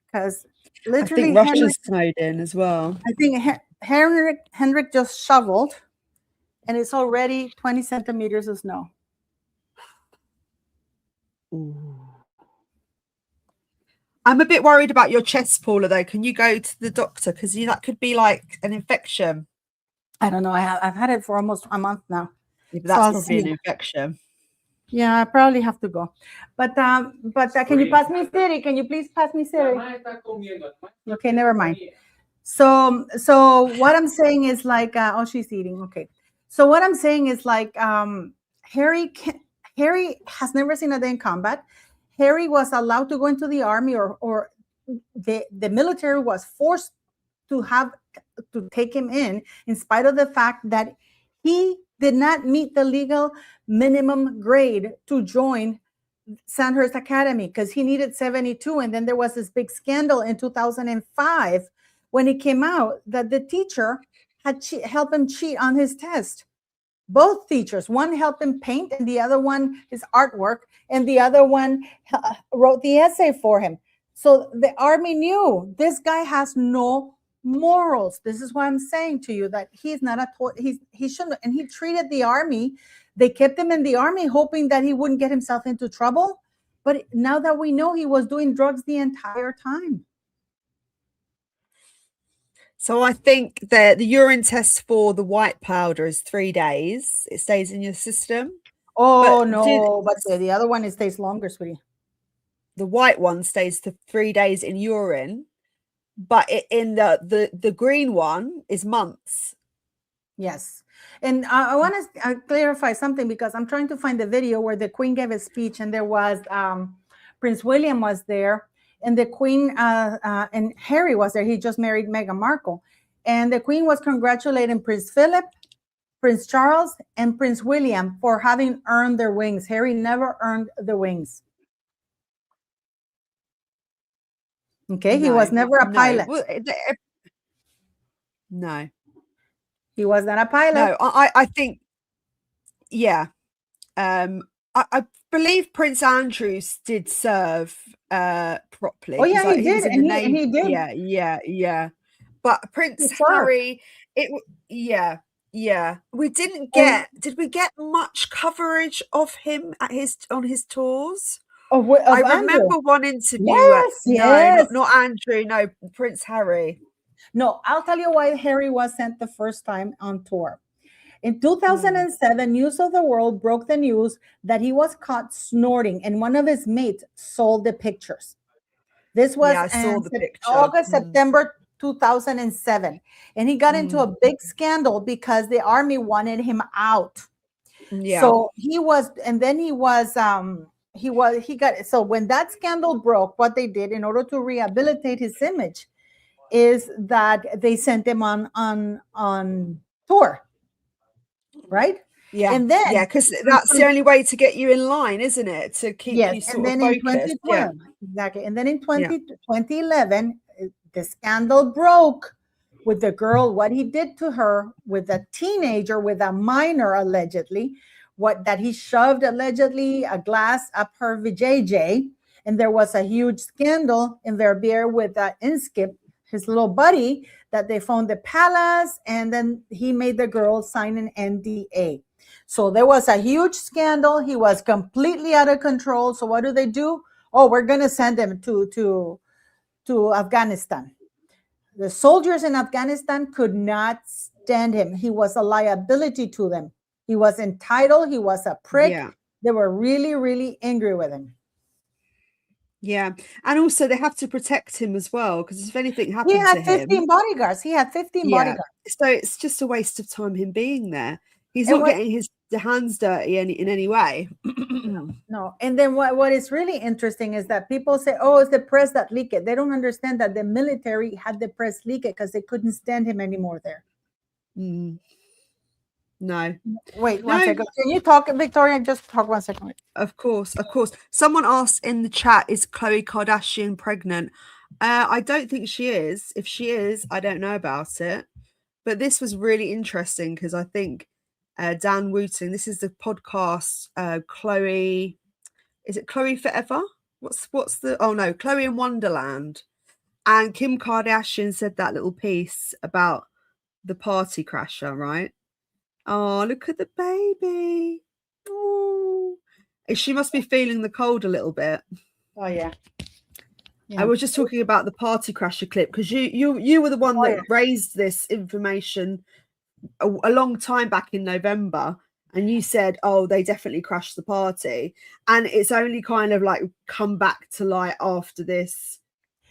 Because literally I think Russia's snowed in as well. I think Henrik just shoveled and it's already 20 centimeters of snow. Ooh. I'm a bit worried about your chest, Paula, though. Can you go to the doctor? Because that could be like an infection. I don't know. I've had it for almost a month now. Yeah, that's probably an infection. Yeah, I probably have to go. But can you pass me Siri? Can you please pass me Siri? Okay, never mind. So what I'm saying is like, oh, she's eating. Okay. So what I'm saying is like, Harry has never seen a day in combat. Harry was allowed to go into the army, or the military was forced to take him in spite of the fact that he did not meet the legal minimum grade to join Sandhurst Academy because he needed 72. And then there was this big scandal in 2005 when it came out that the teacher had helped him cheat on his test. Both teachers, one helped him paint and the other one his artwork, and the other one wrote the essay for him. So the army knew this guy has no morals. This is why I'm saying to you that he's not he shouldn't. And he treated the army. They kept him in the army hoping that he wouldn't get himself into trouble. But now that we know he was doing drugs the entire time. So I think that the urine test for the white powder is 3 days. It stays in your system. Oh, But no, but the other one, it stays longer, sweetie. The white one stays to 3 days in urine, but in the green one is months. Yes. And I want to clarify something, because I'm trying to find the video where the Queen gave a speech, and there was Prince William was there, and the Queen and Harry was there. He just married Meghan Markle. And the Queen was congratulating Prince Philip, Prince Charles, and Prince William for having earned their wings. Harry never earned the wings. Okay, he was never a pilot. No. He was not a pilot. No, I think, yeah. I believe Prince Andrews did serve properly. Oh, yeah, he did. And he did. Yeah. But Prince Harry, yeah. We didn't get, did we get much coverage of him on his tours? I remember one interview. Yes. No, not Andrew. No, Prince Harry. No, I'll tell you why Harry was sent the first time on tour. In 2007, News of the World broke the news that he was caught snorting, and one of his mates sold the pictures. This was August, September 2007, and he got into a big scandal because the army wanted him out. Yeah. So so when that scandal broke, what they did in order to rehabilitate his image is that they sent him on tour, right? Yeah, and then because that's the only way to get you in line, isn't it? To keep you sort of focused. Exactly. And then in 2011, the scandal broke with the girl, what he did to her with a teenager, with a minor, allegedly, that he shoved allegedly a glass up her vajayjay, and there was a huge scandal in Verbier with Inskip, his little buddy, that they found the palace, and then he made the girl sign an NDA. So there was a huge scandal. He was completely out of control. So what do? Oh, we're going to send him to Afghanistan. The soldiers in Afghanistan could not stand him. He was a liability to them. He was entitled. He was a prick. Yeah. They were really, really angry with him. Yeah, and also they have to protect him as well, because if anything happened to him, he had 15 bodyguards. He had 15 bodyguards. So it's just a waste of time him being there. He's not getting his hands dirty in any way. No. And then what is really interesting is that people say, oh, it's the press that leaked it. They don't understand that the military had the press leak it because they couldn't stand him anymore there. No. Wait one second. Can you talk, Victoria? Just talk 1 second. Of course. Someone asked in the chat, is Khloe Kardashian pregnant? I don't think she is. If she is, I don't know about it. But this was really interesting because I think Dan Wooten, this is the podcast, Khloe, is it Khloe Forever? What's the, oh no, Khloe in Wonderland. And Kim Kardashian said that little piece about the party crasher, right? Oh, look at the baby. Oh, she must be feeling the cold a little bit. Oh, yeah. I was just talking about the party crasher clip because you were the one that raised this information a long time back in November, and you said, oh, they definitely crashed the party, and it's only kind of like come back to light after this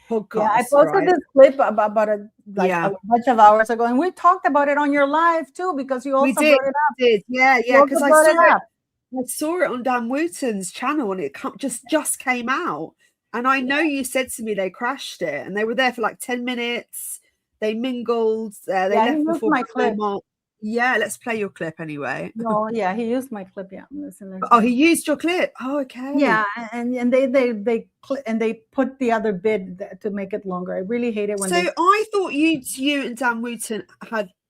podcast. Yeah, I posted this clip about a bunch of hours ago, and we talked about it on your live too, because you also brought it up. Yeah, because I saw it on Dan Wooten's channel, and it just came out. And I know you said to me they crashed it, and they were there for like 10 minutes. They mingled. They left before my clip. Yeah, let's play your clip anyway. No, yeah, he used my clip. Yeah, listen. Oh, he used your clip. Oh, okay. Yeah, and they put the other bit to make it longer. I really hate it when. So I thought you and Dan Wooten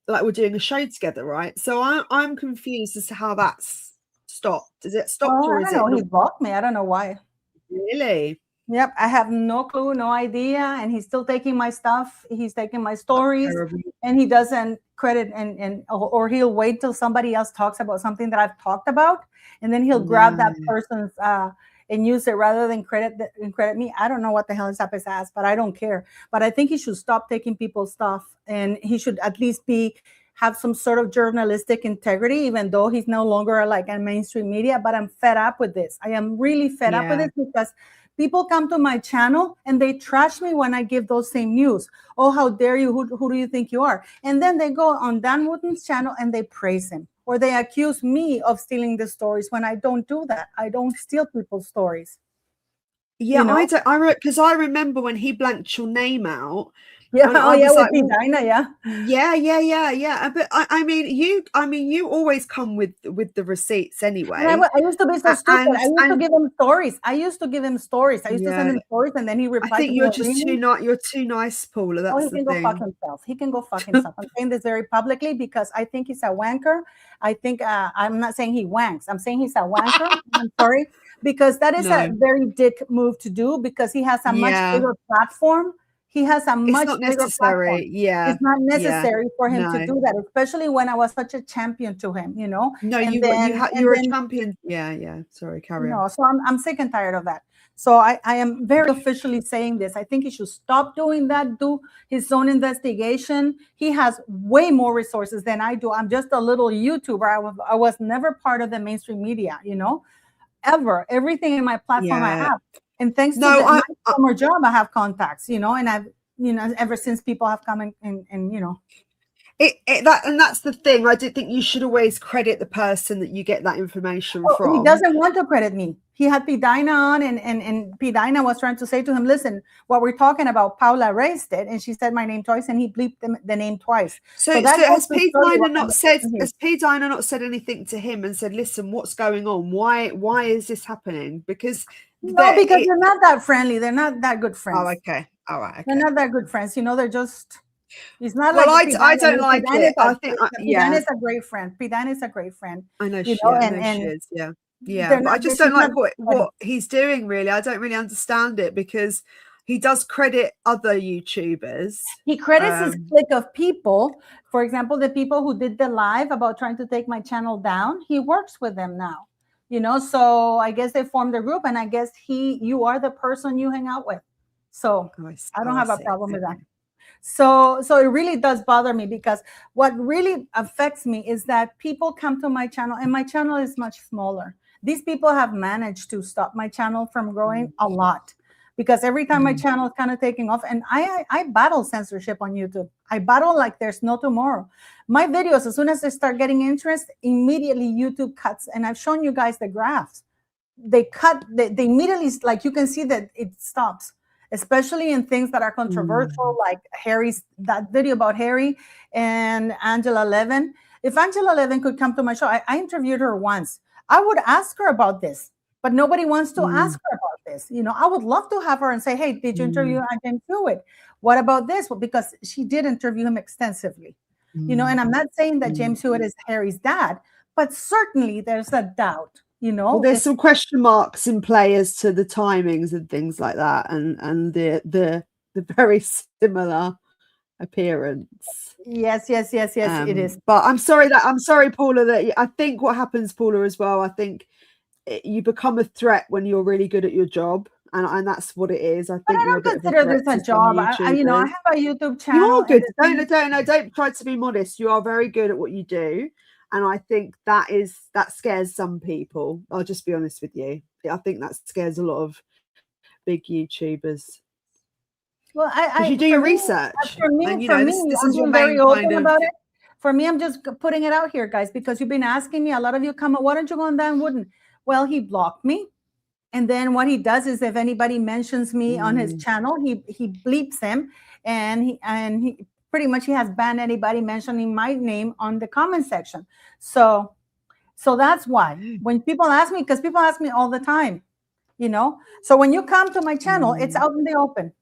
were doing a show together, right? So I'm confused as to how that's stopped. Is it stopped or is it? He blocked me. I don't know why. Really? Yep, I have no clue, no idea, and he's still taking my stuff. He's taking my stories, and he doesn't credit or he'll wait till somebody else talks about something that I've talked about, and then he'll grab that person's and use it rather than credit me. I don't know what the hell is up his ass, but I don't care. But I think he should stop taking people's stuff, and he should at least have some sort of journalistic integrity, even though he's no longer like in mainstream media. But I'm fed up with this. I am really fed up with this because people come to my channel and they trash me when I give those same news. Oh, how dare you? Who do you think you are? And then they go on Dan Wootton's channel and they praise him, or they accuse me of stealing the stories when I don't do that. I don't steal people's stories. Yeah, I don't. Because I remember when he blanked your name out. Yeah, with like, Dinah, yeah. But I mean, you always come with the receipts anyway. And I used to be so stupid. I used to give him stories. I used to send him stories, and then he replied. I think you're just you're too nice, Paula. That's he can go fuck himself. He can go fuck himself. I'm saying this very publicly because I think he's a wanker. I think I'm not saying he wanks. I'm saying he's a wanker. I'm sorry, because that is a very dick move to do, because he has a much bigger platform. He has a much bigger platform. Yeah, it's not necessary for him to do that, especially when I was such a champion to him. You know. No, you're a champion. Yeah. Sorry, carry on. No, so I'm sick and tired of that. So I am very officially saying this. I think he should stop doing that. Do his own investigation. He has way more resources than I do. I'm just a little YouTuber. I was never part of the mainstream media. You know, ever. Everything in my platform I have. And thanks to my summer job, I have contacts, you know, and I've, you know, ever since people have come and you know. And that's the thing. I do think you should always credit the person that you get that information from. He doesn't want to credit me. He had P. Dinah on, and P. Dinah was trying to say to him, listen, what we're talking about, Paula raised it, and she said my name twice, and he bleeped the name twice. So has P. Dinah not said anything to him and said, listen, what's going on? Why is this happening? Because they're not that friendly. They're not that good friends. Oh, okay. All right. Okay. They're not that good friends. You know, they're just. It's not I don't like it. I think Pidana is a great friend. Pidana is a great friend. I know she is. Yeah. But I just don't like what he's doing. Really, I don't really understand it, because he does credit other YouTubers. He credits his clique of people. For example, the people who did the live about trying to take my channel down. He works with them now. You know, so I guess they formed a group, and I guess you are the person you hang out with. So I don't have a problem with that. So it really does bother me, because what really affects me is that people come to my channel, and my channel is much smaller. These people have managed to stop my channel from growing a lot, because every time my channel is kind of taking off, and I battle censorship on YouTube. I battle like there's no tomorrow. My videos, as soon as they start getting interest, immediately YouTube cuts. And I've shown you guys the graphs. They cut, they immediately, like you can see that it stops, especially in things that are controversial, like that video about Harry and Angela Levin. If Angela Levin could come to my show, I interviewed her once. I would ask her about this, but nobody wants to ask her about this. You know, I would love to have her and say, hey, did you interview James Hewitt? What about this? Well, because she did interview him extensively. You know, and I'm not saying that James Hewitt is Harry's dad, but certainly there's a doubt, you know. Well, there's some question marks in play as to the timings and things like that, and the very similar appearance. Yes, it is. But I'm sorry, Paula, that I think what happens, Paula, as well, I think you become a threat when you're really good at your job. And that's what it is. I think I don't consider this a job. I have a YouTube channel. You are good. Don't try to be modest. You are very good at what you do, and I think that scares some people. I'll just be honest with you. I think that scares a lot of big YouTubers. Well, you do your research. For me, I'm being very open about it. For me, I'm just putting it out here, guys, because you've been asking me. A lot of you come. Why don't you go on Dan Wootton? Well, he blocked me. And then what he does is, if anybody mentions me on his channel, he bleeps them, and he pretty much he has banned anybody mentioning my name on the comment section. So that's why when people ask me, because people ask me all the time, you know. So when you come to my channel, it's out in the open.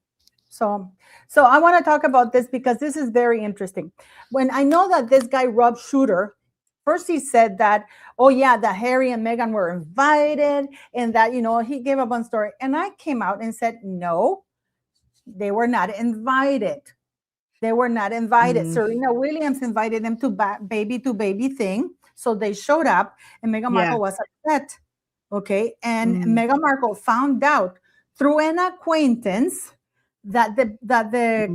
So I want to talk about this because this is very interesting. When I know that this guy Rob Shooter. First, he said that, oh, yeah, that Harry and Meghan were invited, and that, you know, he gave up on story. And I came out and said, no, they were not invited. They were not invited. Serena Williams invited them to baby thing. So they showed up, and Meghan Markle was upset. Okay. And Meghan Markle found out through an acquaintance that the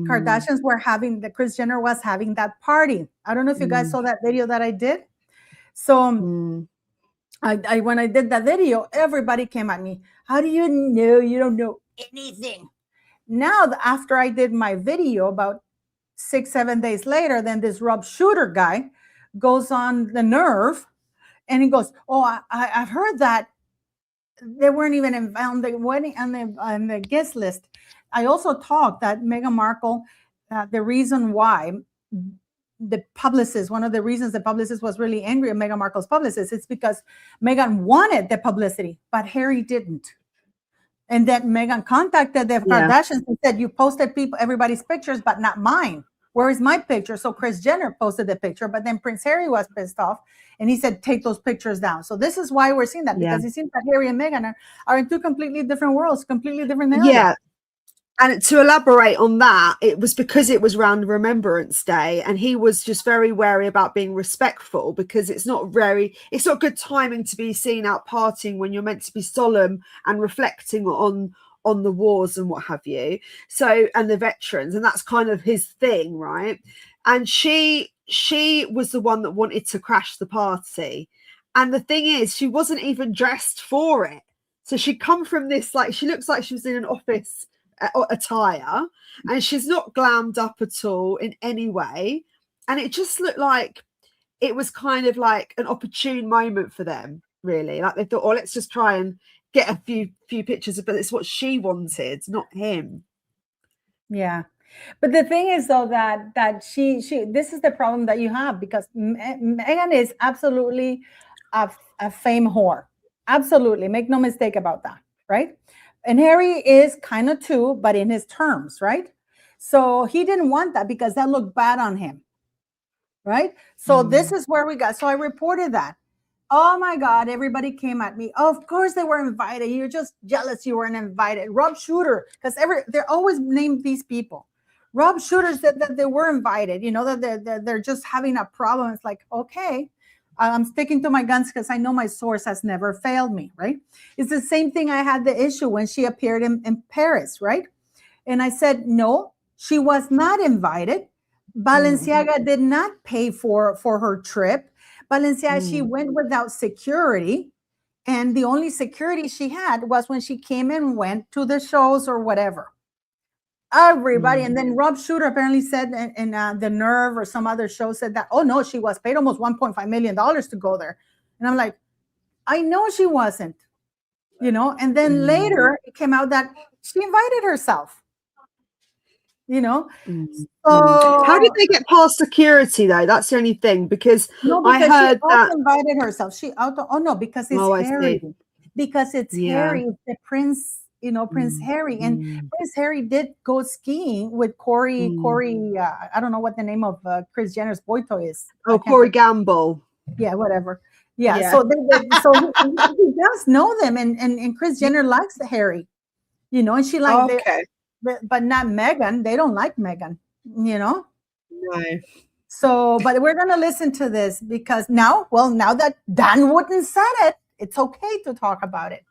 Kardashians were having, the Kris Jenner was having that party. I don't know if you guys saw that video that I did. So I when I did that video, everybody came at me. How do you know? You don't know anything. Now, after I did my video, about 6-7 days later, then this Rob Shooter guy goes on the Nerve, and he goes, "Oh, I've heard that they weren't even on the wedding on the guest list." I also talked that Meghan Markle, the reason why the publicist, one of the reasons the publicist was really angry at Meghan Markle's publicist, it's because Meghan wanted the publicity, but Harry didn't. And then Meghan contacted the Kardashians and said, "You posted everybody's pictures, but not mine. Where is my picture?" So Kris Jenner posted the picture, but then Prince Harry was pissed off, and he said, "Take those pictures down." So this is why we're seeing that, because it seems that Harry and Meghan are in two completely different worlds, completely different narratives. Yeah. And to elaborate on that, it was because it was around Remembrance Day, and he was just very wary about being respectful, because it's not good timing to be seen out partying when you're meant to be solemn and reflecting on the wars and what have you. So, and the veterans, and that's kind of his thing, right? And she was the one that wanted to crash the party. And the thing is, she wasn't even dressed for it. So she'd come from this, like, she looks like she was in an office attire, and she's not glammed up at all in any way, and it just looked like it was kind of like an opportune moment for them, really. Like they thought, "Oh, let's just try and get a few pictures," but it's what she wanted, not him. Yeah, but the thing is, though, that she this is the problem that you have, because Meghan is absolutely a fame whore. Absolutely, make no mistake about that, right? And Harry is kind of too, but in his terms, right? So he didn't want that because that looked bad on him, right? So this is where we got. So I reported that. Oh my God, everybody came at me. Of course they were invited. You're just jealous you weren't invited. Rob Shooter, because they're always named these people. Rob Shooter said that they were invited, that they're just having a problem. It's like, okay. I'm sticking to my guns because I know my source has never failed me, right? It's the same thing. I had the issue when she appeared in Paris, right? And I said, no, she was not invited. Balenciaga did not pay for her trip. Balenciaga, she went without security. And the only security she had was when she came and went to the shows or whatever. Everybody. And then Rob Shooter apparently said in The Nerve or some other show said that, oh no, she was paid almost $1.5 million to go there. And I'm like, I know she wasn't, and then later it came out that she invited herself, So how did they get past security though? That's the only thing, because I heard that she invited herself. Because it's Harry. Because it's Harry, the prince. Prince Harry, and Prince Harry did go skiing with Corey. I don't know what the name of Kris Jenner's boy toy is. Oh, Corey Gamble. Yeah, whatever. Yeah. So he does know them, and Kris Jenner likes Harry, and she likes but not Meghan. They don't like Meghan, No. So, but we're gonna listen to this because now that Dan Wootton said it, it's okay to talk about it.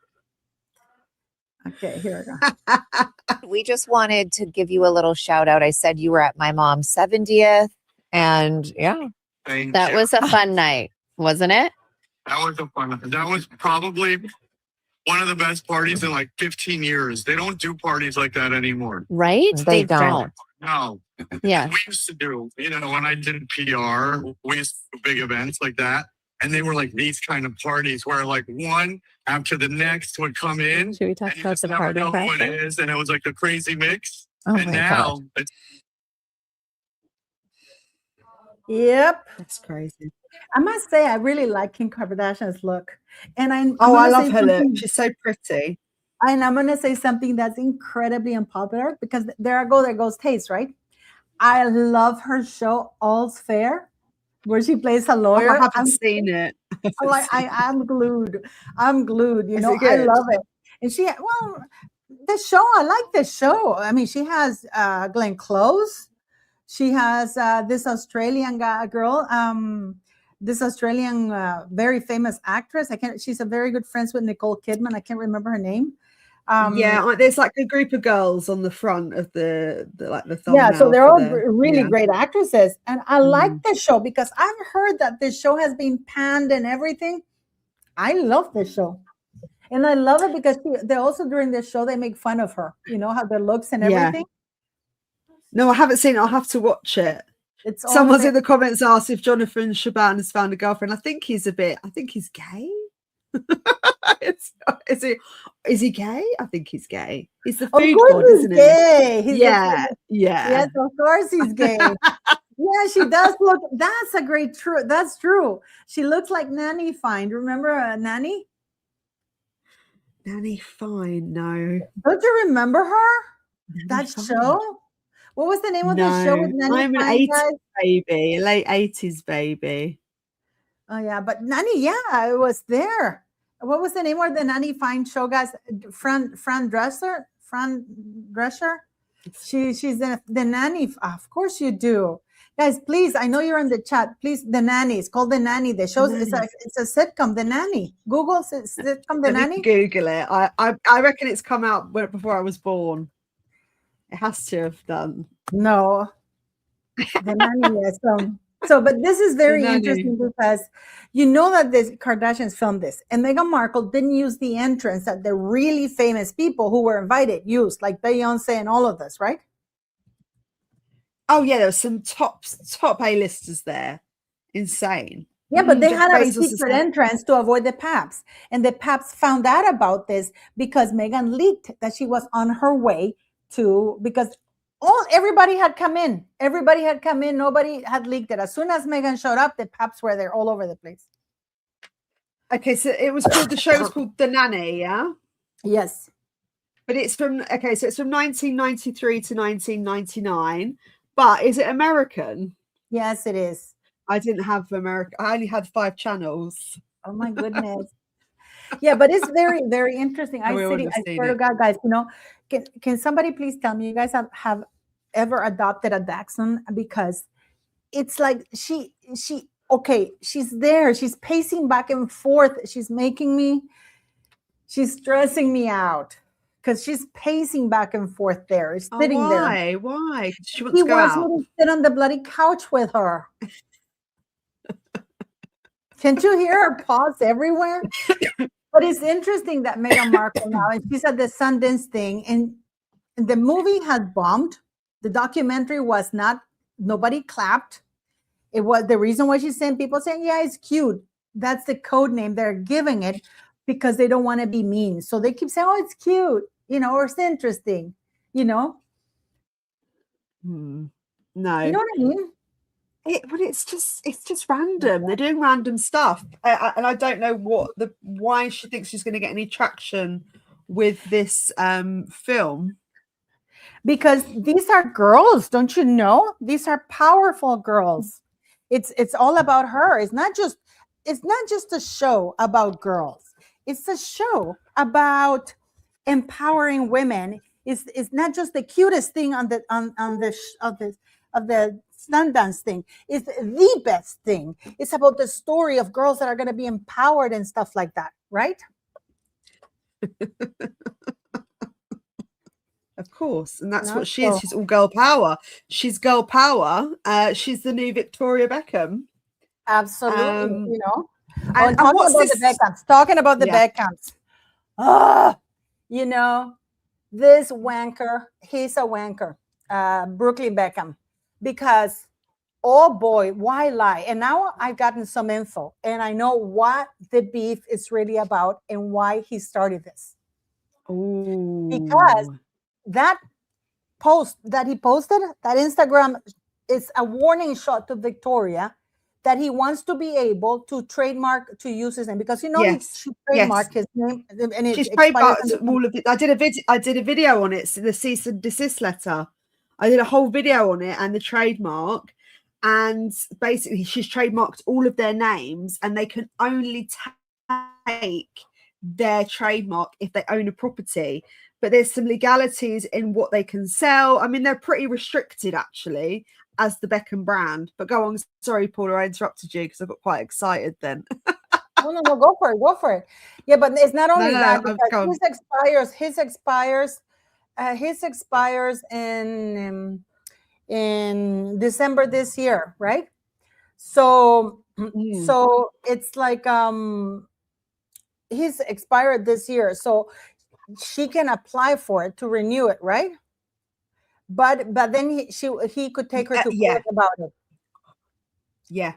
Okay, here we go. We just wanted to give you a little shout out. I said you were at my mom's 70th, and that was a fun night, wasn't it? That was probably one of the best parties in like 15 years. They don't do parties like that anymore. Right? They don't. No. Yeah. We used to do, when I did PR, we used to do big events like that. And they were like these kind of parties where like one after the next would come in. Should we talk about the party? Know who it is, and it was like the crazy mix. Oh and my now God. it's That's crazy. I must say, I really like Kim Kardashian's look, and I love her look. She's so pretty. And I'm gonna say something that's incredibly unpopular because there goes taste, right? I love her show All's Fair, where she plays a lawyer. I haven't seen it. I'm glued. I love it. And the show, I like the show. I mean, she has Glenn Close. She has this Australian girl, this Australian very famous actress. She's a very good friends with Nicole Kidman. I can't remember her name. There's like a group of girls on the front of the thumbnail. Yeah, so they're for all really great actresses, and I like the show because I've heard that this show has been panned and everything. I love this show, and I love it because they also during this show they make fun of her. You know how their looks and everything. No, I haven't seen it. I'll have to watch it. Someone's in the comments asked if Jonathan Shaban has found a girlfriend. I think he's gay. Is he gay? I think he's gay. He's the food god, isn't he? Gay. Yeah. Yes, of course he's gay. Yeah, she does look. That's true. She looks like Nanny Fine. Remember Nanny? Nanny Fine. No. Don't you remember her? Nanny that Fine. show? What was the name of the show with Nanny I'm an Fine, 80s baby, late 80s baby. Oh yeah, but Nanny, yeah, it was there. What was the name of the Nanny Fine show, guys? Fran Drescher. She's the nanny. Of course you do, guys. Please, I know you're in the chat. Please, The Nanny. It's called The Nanny. The show it's a sitcom. The Nanny. Google sitcom. The Nanny. Google it. I reckon it's come out before I was born. It has to have done. No. The Nanny. Yes. But this is very interesting because you know that the Kardashians filmed this, and Meghan Markle didn't use the entrance that the really famous people who were invited used, like Beyonce and all of this, right? Oh yeah, there were some top A-listers there. Insane. Yeah, but they had a secret entrance to avoid the paps, and the paps found out about this because Meghan leaked that she was on her way to because. Everybody had come in. Nobody had leaked it. As soon as Meghan showed up, the paps were there all over the place. Okay, so the show was called The Nanny, yeah? Yes. But it's from 1993 to 1999. But is it American? Yes, it is. I didn't have America. I only had 5 channels. Oh my goodness. Yeah, but it's very, very interesting. I swear to God, guys, can somebody please tell me you guys have ever adopted a dachshund? Because it's like she's there. She's pacing back and forth. She's stressing me out because she's pacing back and forth there. She's sitting there. Why? She wants to go out. Me to sit on the bloody couch with her. Can't you hear her paws everywhere? But it's interesting that Meghan Markle now, and she's at the Sundance thing, and the movie had bombed. The documentary was not, nobody clapped. It was the reason why she's saying, people saying, yeah, it's cute. That's the code name they're giving it because they don't want to be mean. So they keep saying, oh, it's cute, or it's interesting, No. You know what I mean? It's just random. They're doing random stuff, and I don't know why she thinks she's going to get any traction with this film. Because these are girls, don't you know? These are powerful girls. It's all about her. It's not just a show about girls. It's a show about empowering women. It's not just the cutest thing of the Sundance thing. It's the best thing. It's about the story of girls that are going to be empowered and stuff like that, right? Of course, and that's what she is. She's all girl power. She's girl power. She's the new Victoria Beckham. Absolutely, And talking about the Beckhams. This wanker, he's a wanker, Brooklyn Beckham. Because, oh boy, why lie? And now I've gotten some info and I know what the beef is really about and why he started this. Ooh. Because that post that he posted, that Instagram, is a warning shot to Victoria that he wants to be able to trademark, to use his name, because he trademarked his name. And she's trademarked all of it. I did a video on it, so the cease and desist letter. I did a whole video on it and the trademark, and basically she's trademarked all of their names, and they can only take their trademark if they own a property. But there's some legalities in what they can sell. I mean, they're pretty restricted actually, as the Beckham brand. But go on. Sorry, Paula, I interrupted you because I got quite excited then. No, go for it. Yeah, but it's not only that, go because on. his expires in December this year, right? So so it's like he's expired this year, so she can apply for it to renew it, right? But then he could take her to court about it. Yeah.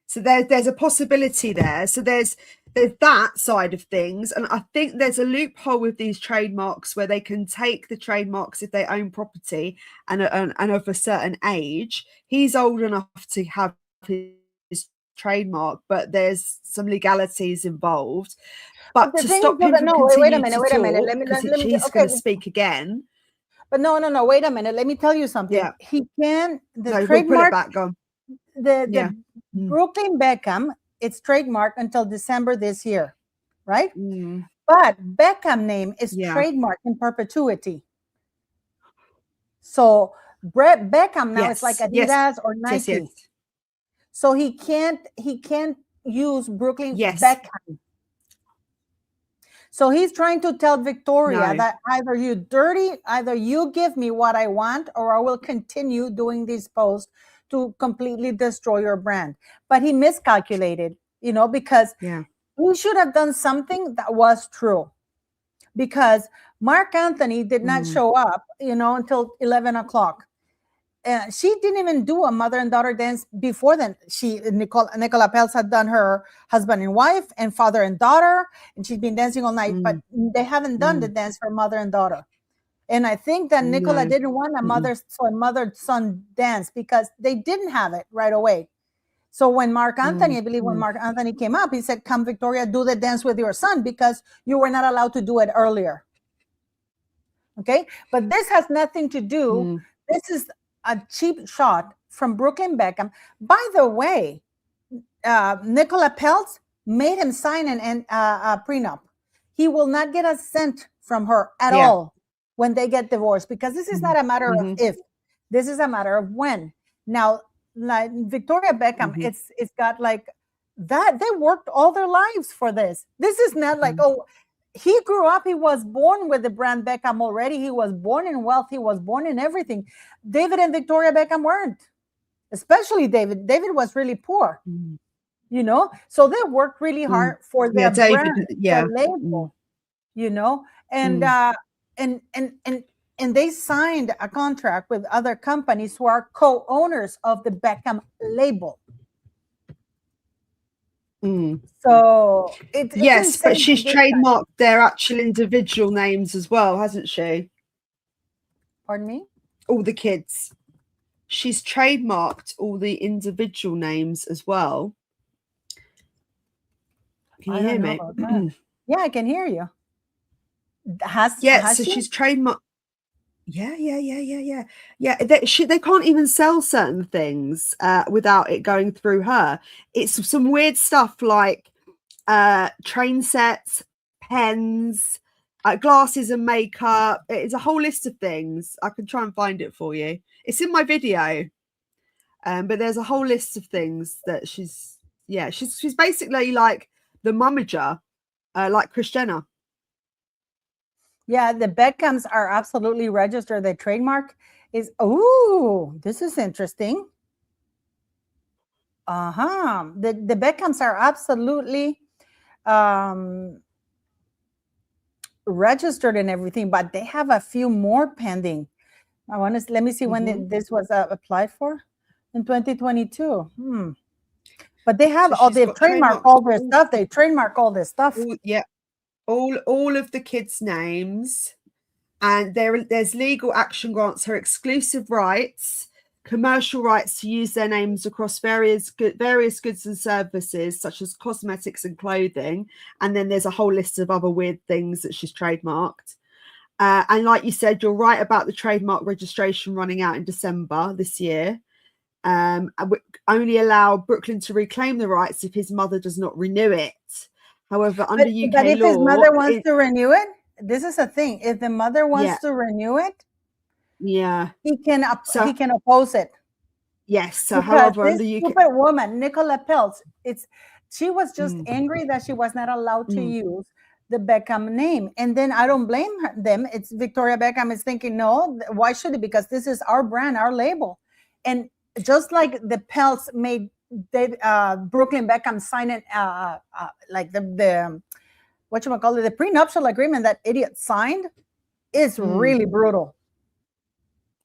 So there's a possibility there. So there's that side of things, and I think there's a loophole with these trademarks where they can take the trademarks if they own property and of a certain age. He's old enough to have his trademark, but there's some legalities involved. But to stop him from continuing to talk, because he's going to speak again. But no. Wait a minute. Let me tell you something. Yeah. He can We'll put it back. Go on. The Brooklyn Beckham, it's trademarked until December this year, right? But Beckham name is trademarked in perpetuity. So Beckham now is like Adidas or Nike. Yes. So he can't use Brooklyn Beckham. So he's trying to tell Victoria that either you give me what I want, or I will continue doing these posts to completely destroy your brand. But he miscalculated, because he should have done something that was true. Because Mark Anthony did not show up, until 11 o'clock. She didn't even do a mother and daughter dance before then. Nicola Peltz had done her husband and wife and father and daughter, and she's been dancing all night, but they haven't done the dance for mother and daughter. And I think that Nicola didn't want a mother-son dance because they didn't have it right away. So when Mark Anthony, I believe when Mark Anthony came up, he said, "Come, Victoria, do the dance with your son because you were not allowed to do it earlier." Okay, but this has nothing to do. This is a cheap shot from Brooklyn Beckham. By the way, Nicola Peltz made him sign a prenup. He will not get a cent from her at all when they get divorced, because this is not a matter of if, this is a matter of when. Now, like Victoria Beckham, it's got like that. They worked all their lives for this. This is not like, he grew up, he was born with the brand Beckham already. He was born in wealth. He was born in everything. David and Victoria Beckham weren't, especially David. David was really poor, so they worked really hard for their brand, their label, and they signed a contract with other companies who are co-owners of the Beckham label. So it's but she's trademarked their actual individual names as well, hasn't she? Pardon me? All the kids. She's trademarked all the individual names as well. Can you hear me? Yeah, I can hear you. She's trademarked. Yeah. They can't even sell certain things without it going through her. It's some weird stuff like train sets, pens, glasses and makeup. It's a whole list of things. I can try and find it for you. It's in my video. But there's a whole list of things that she's basically like the momager, like Kris Jenner. Yeah, the Beckhams are absolutely registered. The trademark is, this is interesting. The Beckhams are absolutely registered and everything, but they have a few more pending. Let me see when this was applied for, in 2022. But they have they trademark all their stuff. They trademark all this stuff. All of the kids' names, and there's legal action grants her exclusive rights, commercial rights to use their names across various goods and services such as cosmetics and clothing, and then there's a whole list of other weird things that she's trademarked. And like you said, you're right about the trademark registration running out in December this year. Only allow Brooklyn to reclaim the rights if his mother does not renew it. However, under UK but if law, his mother wants to renew it, this is a thing. If the mother wants to renew it, Yeah. he can So- he can oppose it. Yes. So Because however, this the UK. stupid woman, Nicola Peltz, she was just Mm. angry that she was not allowed to Mm. use the Beckham name. And then I don't blame them. It's Victoria Beckham is thinking, no, why should it? Because this is our brand, our label. And just like the Peltz made Brooklyn Beckham sign it, like the whatchamacallit, the prenuptial agreement that idiot signed is really brutal.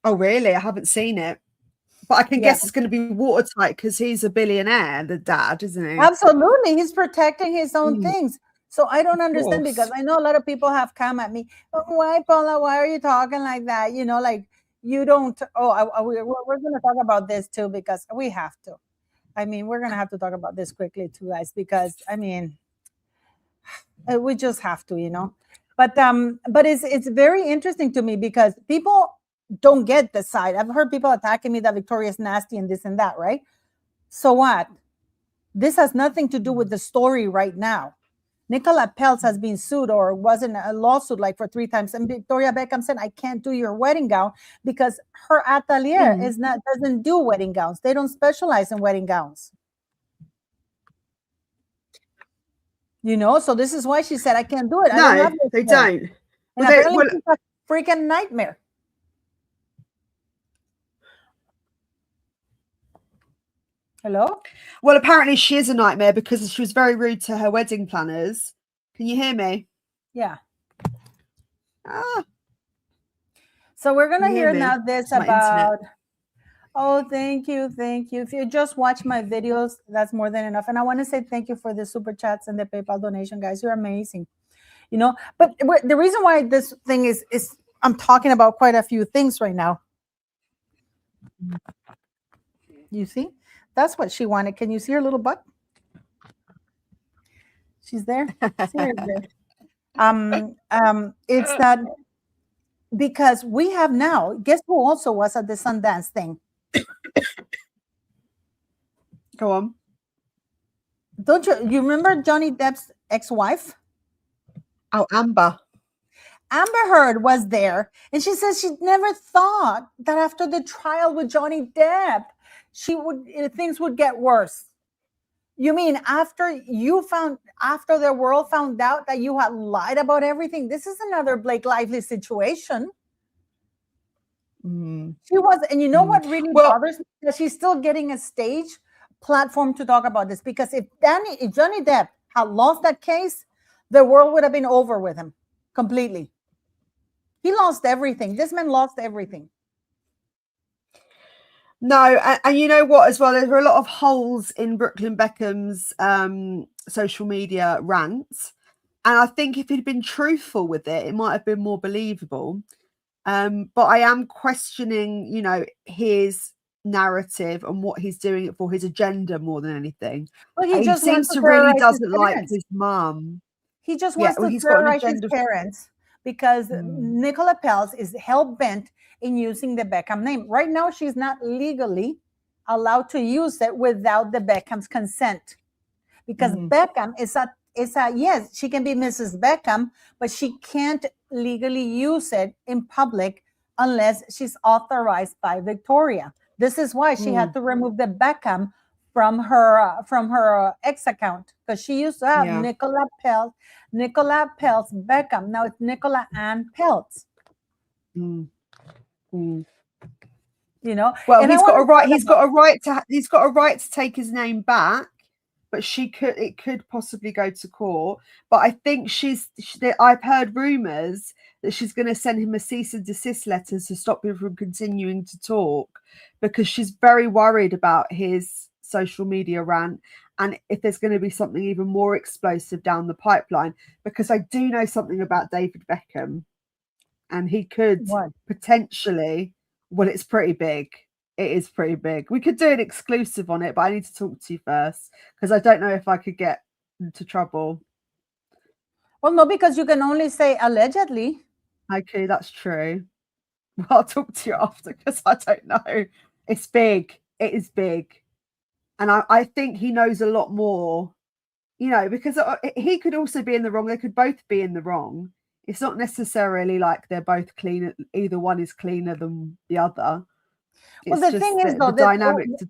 Oh, really? I haven't seen it. But I can Yeah. guess it's going to be watertight because he's a billionaire, the dad, isn't he? Absolutely. He's protecting his own things. So I don't understand, course. because I know a lot of people have come at me. "Oh, why, Paula? Why are you talking like that? You know, like you don't. Oh, we're going to talk about this too, because we have to. I mean, we're going to have to talk about this quickly too, guys, because I mean, we just have to, you know. But it's very interesting to me because people don't get the side. I've heard people attacking me that Victoria's nasty and this and that, right? So what? This has nothing to do with the story right now. Nicola Peltz has been sued or was in a lawsuit like for 3 times. And Victoria Beckham said, I can't do your wedding gown because her atelier doesn't do wedding gowns. They don't specialize in wedding gowns. You know, so this is why she said, I can't do it. No, they don't. And Well, apparently it's a freaking nightmare. Hello? Well, apparently she is a nightmare because she was very rude to her wedding planners. Can you hear me? Yeah. Ah. So we're going to Can you hear hear me? now this It's my about, internet. oh, thank you. Thank you. If you just watch my videos, that's more than enough. And I want to say thank you for the super chats and the PayPal donation, guys. You're amazing. You know, but the reason why this thing is I'm talking about quite a few things right now. You see? That's what she wanted. Can you see her little butt? She's there. See her there. It's that because we have now, guess who also was at the Sundance thing? Go on. Don't you remember Johnny Depp's ex-wife? Oh, Amber. Amber Heard was there, and she says she never thought that after the trial with Johnny Depp, things would get worse. You mean after the world found out that you had lied about everything? This is another Blake Lively situation. She was, and you know what really bothers me? That she's still getting a stage platform to talk about this. Because if Johnny Depp had lost that case, the world would have been over with him completely. He lost everything. This man lost everything. No, and you know what as well? There are a lot of holes in Brooklyn Beckham's social media rants. And I think if he'd been truthful with it, it might have been more believable. But I am questioning, you know, his narrative and what he's doing it for, his agenda more than anything. Well, he just seems to really doesn't like his mum. He just wants to terrorize his parents because Nicola Peltz is hell-bent in using the Beckham name. Right now, she's not legally allowed to use it without the Beckham's consent. Because Beckham is a yes, she can be Mrs. Beckham, but she can't legally use it in public unless she's authorized by Victoria. This is why she had to remove the Beckham from her ex account, because she used to have Nicola Peltz Beckham. Now it's Nicola Ann Peltz. You know, well, he's got a right to take his name back, but it could possibly go to court. But I think I've heard rumors that she's going to send him a cease and desist letter to stop him from continuing to talk, because she's very worried about his social media rant, and if there's going to be something even more explosive down the pipeline. Because I do know something about David Beckham, and he could potentially. Well, it's pretty big. It is pretty big. We could do an exclusive on it, but I need to talk to you first, because I don't know if I could get into trouble. Well, no, because you can only say allegedly. Okay, that's true. Well, I'll talk to you after, because I don't know. It's big. It is big. And I think he knows a lot more, you know, because he could also be in the wrong. They could both be in the wrong. It's not necessarily like they're both clean. Either one is cleaner than the other. Well, It's the just thing is, the though, dynamics.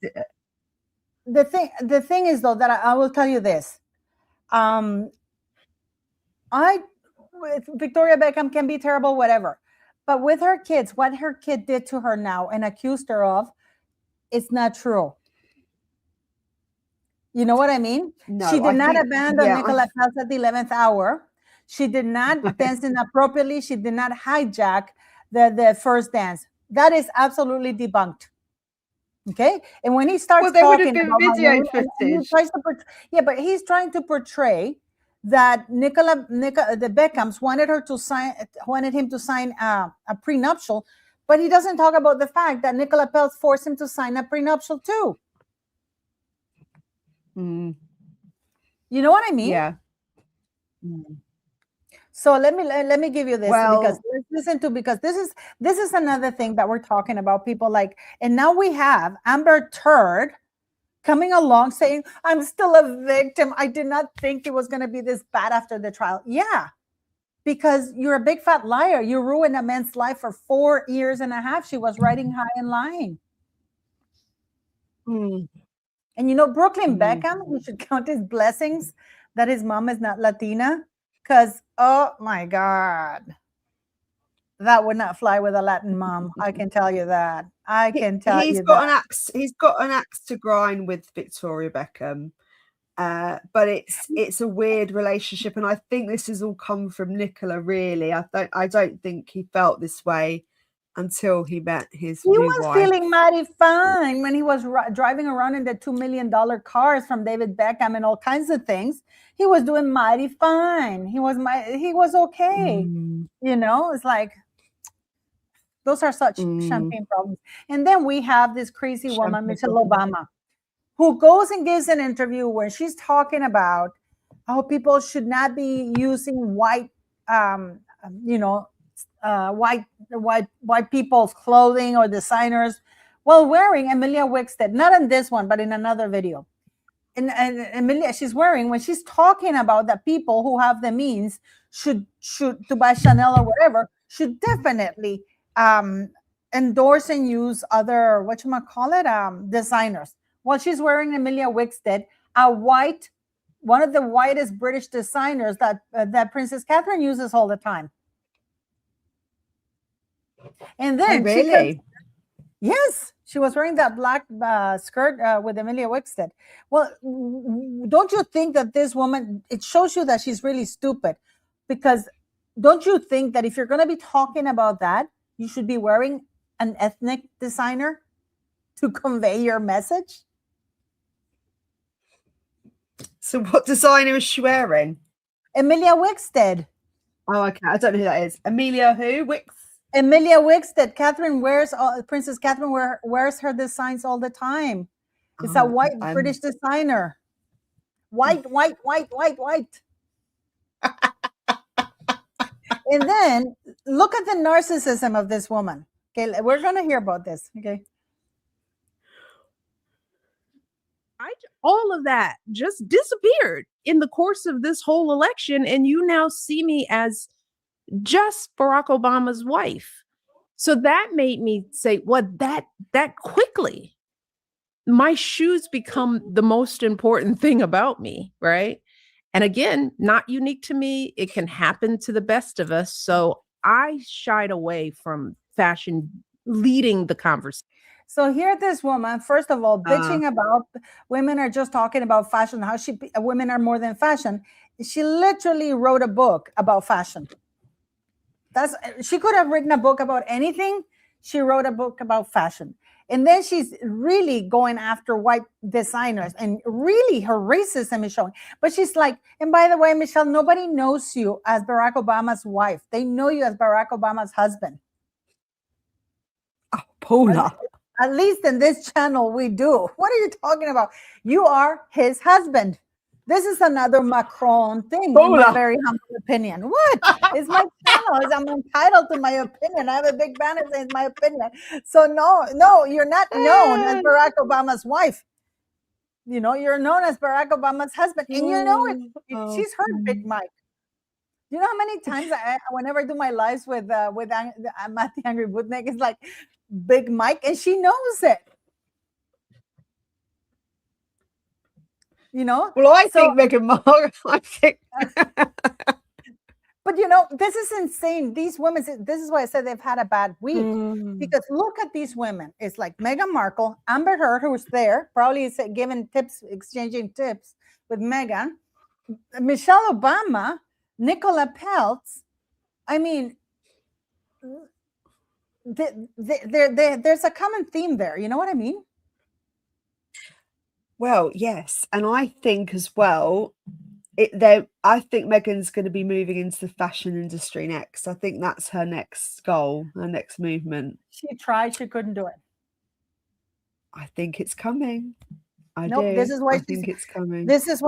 the thing is, though, that I will tell you this. Victoria Beckham can be terrible, whatever. But with her kids, what her kid did to her now and accused her of, it's not true. You know what I mean? No, she did I not think- abandon yeah, Nicola Peltz at the 11th hour. She did not dance inappropriately. She did not hijack the first dance. That is absolutely debunked. Okay, and when he starts Well, there would have talking been about video and he footage. tries to yeah, but he's trying to portray that the Beckhams wanted him to sign a prenuptial, but he doesn't talk about the fact that Nicola Peltz forced him to sign a prenuptial too. Mm. You know what I mean? Yeah. So let me give you this, Well- because listen to, because this is another thing that we're talking about. People like, and now we have Amber Turd coming along saying, I'm still a victim. I did not think it was going to be this bad after the trial. Yeah, because you're a big fat liar. You ruined a man's life for 4 years and a half. She was riding high and lying. Mm. And you know, Brooklyn Beckham, we should count his blessings that his mom is not Latina, because, oh my God, that would not fly with a Latin mom. I can tell you that. I can tell He's you got that. an axe. He's got an axe to grind with Victoria Beckham, but it's a weird relationship, and I think this has all come from Nicola. Really, I don't think he felt this way until he met his He new was wife. feeling mighty fine when he was driving around in the $2 million cars from David Beckham and all kinds of things. He was doing mighty fine. He was okay. You know, it's like, those are such champagne problems. And then we have this crazy woman, Michelle Obama, who goes and gives an interview where she's talking about how people should not be using white people's clothing or designers while wearing Emilia Wickstead, not in this one, but in another video. And Emilia, she's wearing, when she's talking about that people who have the means should to buy Chanel or whatever, should definitely endorse and use other, designers. Well, she's wearing Emilia Wickstead, one of the whitest British designers that Princess Catherine uses all the time. And then yes, she was wearing that black skirt with Emilia Wickstead. Well, don't you think that this woman, it shows you that she's really stupid? Because don't you think that if you're going to be talking about that, you should be wearing an ethnic designer to convey your message? So what designer is she wearing? Emilia Wickstead. Oh, okay. I don't know who that is. Emilia who? Emilia Wickstead. Princess Catherine wears her designs all the time. It's a white British designer. White. And then look at the narcissism of this woman. Okay, we're going to hear about this. Okay. All of that just disappeared in the course of this whole election, and you now see me as just Barack Obama's wife. So that made me say, what, that quickly, my shoes become the most important thing about me, right? And again, not unique to me. It can happen to the best of us. So I shied away from fashion leading the conversation. So here, this woman, first of all, bitching about women are just talking about fashion, how women are more than fashion. She literally wrote a book about fashion. She could have written a book about anything. She wrote a book about fashion. And then she's really going after white designers, and really her racism is showing. But she's like, and by the way, Michelle, nobody knows you as Barack Obama's wife. They know you as Barack Obama's husband. Oh, Paula. At least in this channel, we do. What are you talking about? You are his husband. This is another Macron thing, in my very humble opinion. What? It's my channel. I'm entitled to my opinion. I have a big banner saying it's my opinion. So no, you're not known as Barack Obama's wife. You know, you're known as Barack Obama's husband. And you know it. She's heard Big Mike. You know how many times whenever I do my lives with Matthew Angry Budnik, it's like Big Mike, and she knows it. You know. Well, I think Meghan Markle. I think. But you know, this is insane. These women. This is why I said they've had a bad week because look at these women. It's like Meghan Markle, Amber Heard, who was there, probably is giving tips, exchanging tips with Meghan, Michelle Obama, Nicola Peltz. I mean, there's a common theme there. You know what I mean? Well, yes, and I think as well, I think Meghan's going to be moving into the fashion industry next. I think that's her next goal, her next movement. She tried, she couldn't do it. I think it's coming. This is why I think it's coming. This is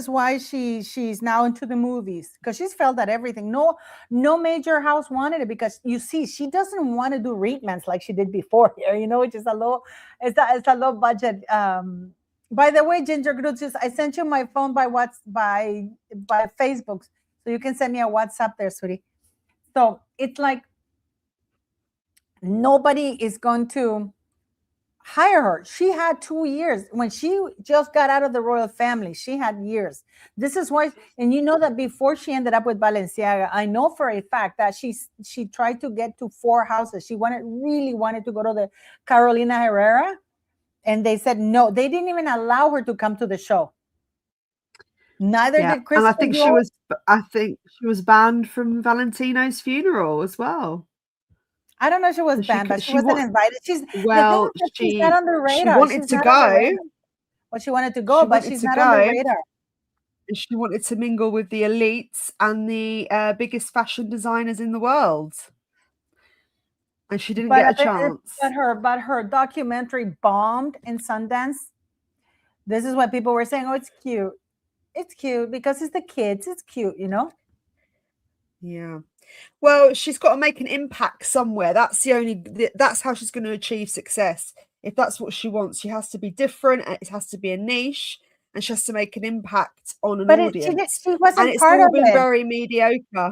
why she's now into the movies, because she's felt that everything. No major house wanted it, because you see, she doesn't want to do repayments like she did before here, you know, which is it's a low budget. By the way, Ginger Grutzis, I sent you my phone by Facebook, so you can send me a WhatsApp there, sweetie. So it's like nobody is going to hire her. She had 2 years when she just got out of the royal family. She had years. This is why, and you know that before she ended up with Balenciaga, I know for a fact that she tried to get to 4 houses. She really wanted to go to the Carolina Herrera. And they said no. They didn't even allow her to come to the show. Neither did Chris. And I think she was banned from Valentino's funeral as well. I don't know if she was banned, but she wasn't invited. She's not on the radar. She wanted to go. Well, she wanted to go, but she's not on the radar. And she wanted to mingle with the elites and the biggest fashion designers in the world. And she didn't get a chance. But her documentary bombed in Sundance. This is what people were saying. Oh, it's cute. It's cute because it's the kids. It's cute, you know? Yeah. Well, she's got to make an impact somewhere. That's how she's going to achieve success. If that's what she wants, she has to be different. It has to be a niche, and she has to make an impact on an audience. She wasn't and it's part all of been it. very mediocre.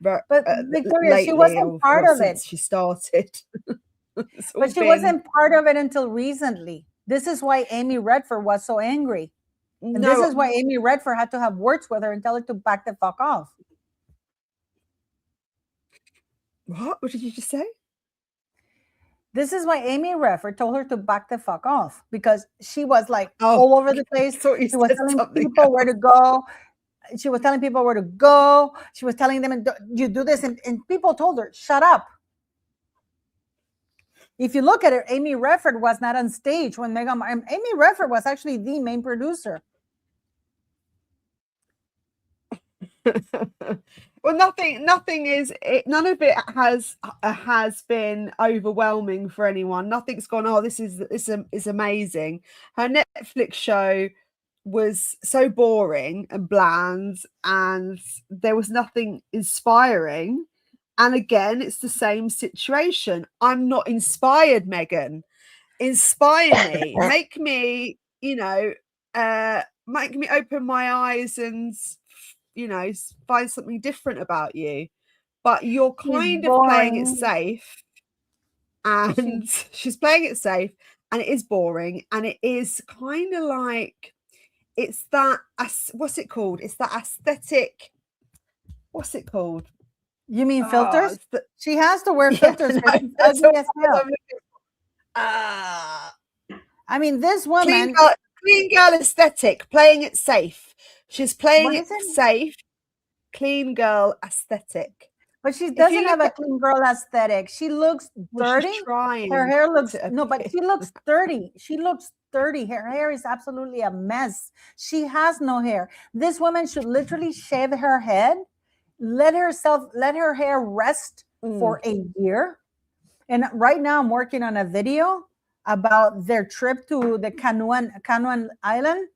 But Victoria, she wasn't part of it. She started. But she wasn't part of it until recently. This is why Amy Redford was so angry. And this is why Amy Redford had to have words with her and tell her to back the fuck off. What did you just say? This is why Amy Redford told her to back the fuck off, because she was like all over the place. She was telling people where to go. She was telling people where to go. She was telling them, you do this. And people told her, shut up. If you look at it, Amy Redford was not on stage when Amy Redford was actually the main producer. Well, none of it has been overwhelming for anyone. Nothing's gone, oh, this is amazing. Her Netflix show was so boring and bland, and there was nothing inspiring. And again, it's the same situation. I'm not inspired, Meghan. Inspire me. Make me, make me open my eyes and, find something different about you. But you're kind of playing it safe. And she's playing it safe, and it is boring. And it is kind of like, it's that, what's it called? It's that aesthetic. What's it called? You mean filters? She has to wear filters. I mean, this woman, clean girl aesthetic, playing it safe. She's playing it safe. Clean girl aesthetic. But she doesn't have a clean girl aesthetic. She looks dirty. Her hair looks but she looks dirty. She looks dirty. Her hair is absolutely a mess. She has no hair. This woman should literally shave her head. Let her hair rest for a year. And right now I'm working on a video about their trip to the Canoan Island.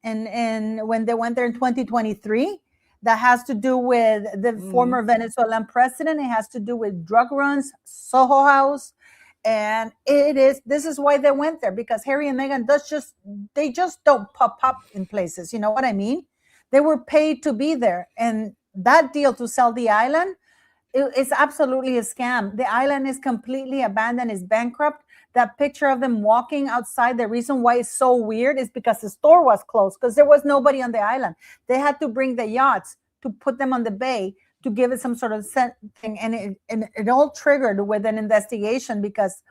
And when they went there in 2023, that has to do with the former Venezuelan president. It has to do with drug runs, Soho House. And this is why they went there, because Harry and Meghan they just don't pop up in places. You know what I mean? They were paid to be there. And that deal to sell the island, it's absolutely a scam. The island is completely abandoned, it's bankrupt. That picture of them walking outside, the reason why it's so weird is because the store was closed, because there was nobody on the island. They had to bring the yachts to put them on the bay to give it some sort of thing. And it all triggered with an investigation, because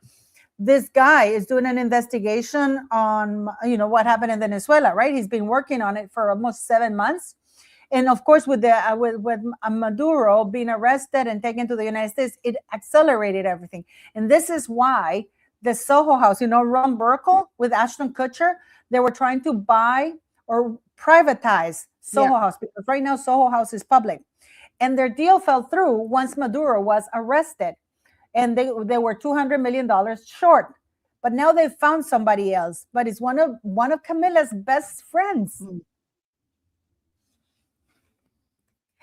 this guy is doing an investigation on, what happened in Venezuela, right? He's been working on it for almost 7 months. And of course, with Maduro being arrested and taken to the United States, it accelerated everything. And this is why the Soho House, Ron Burkle with Ashton Kutcher, they were trying to buy or privatize Soho House, because right now Soho House is public. And their deal fell through once Maduro was arrested. And they were $200 million short. But now they found somebody else. But it's one of Camila's best friends.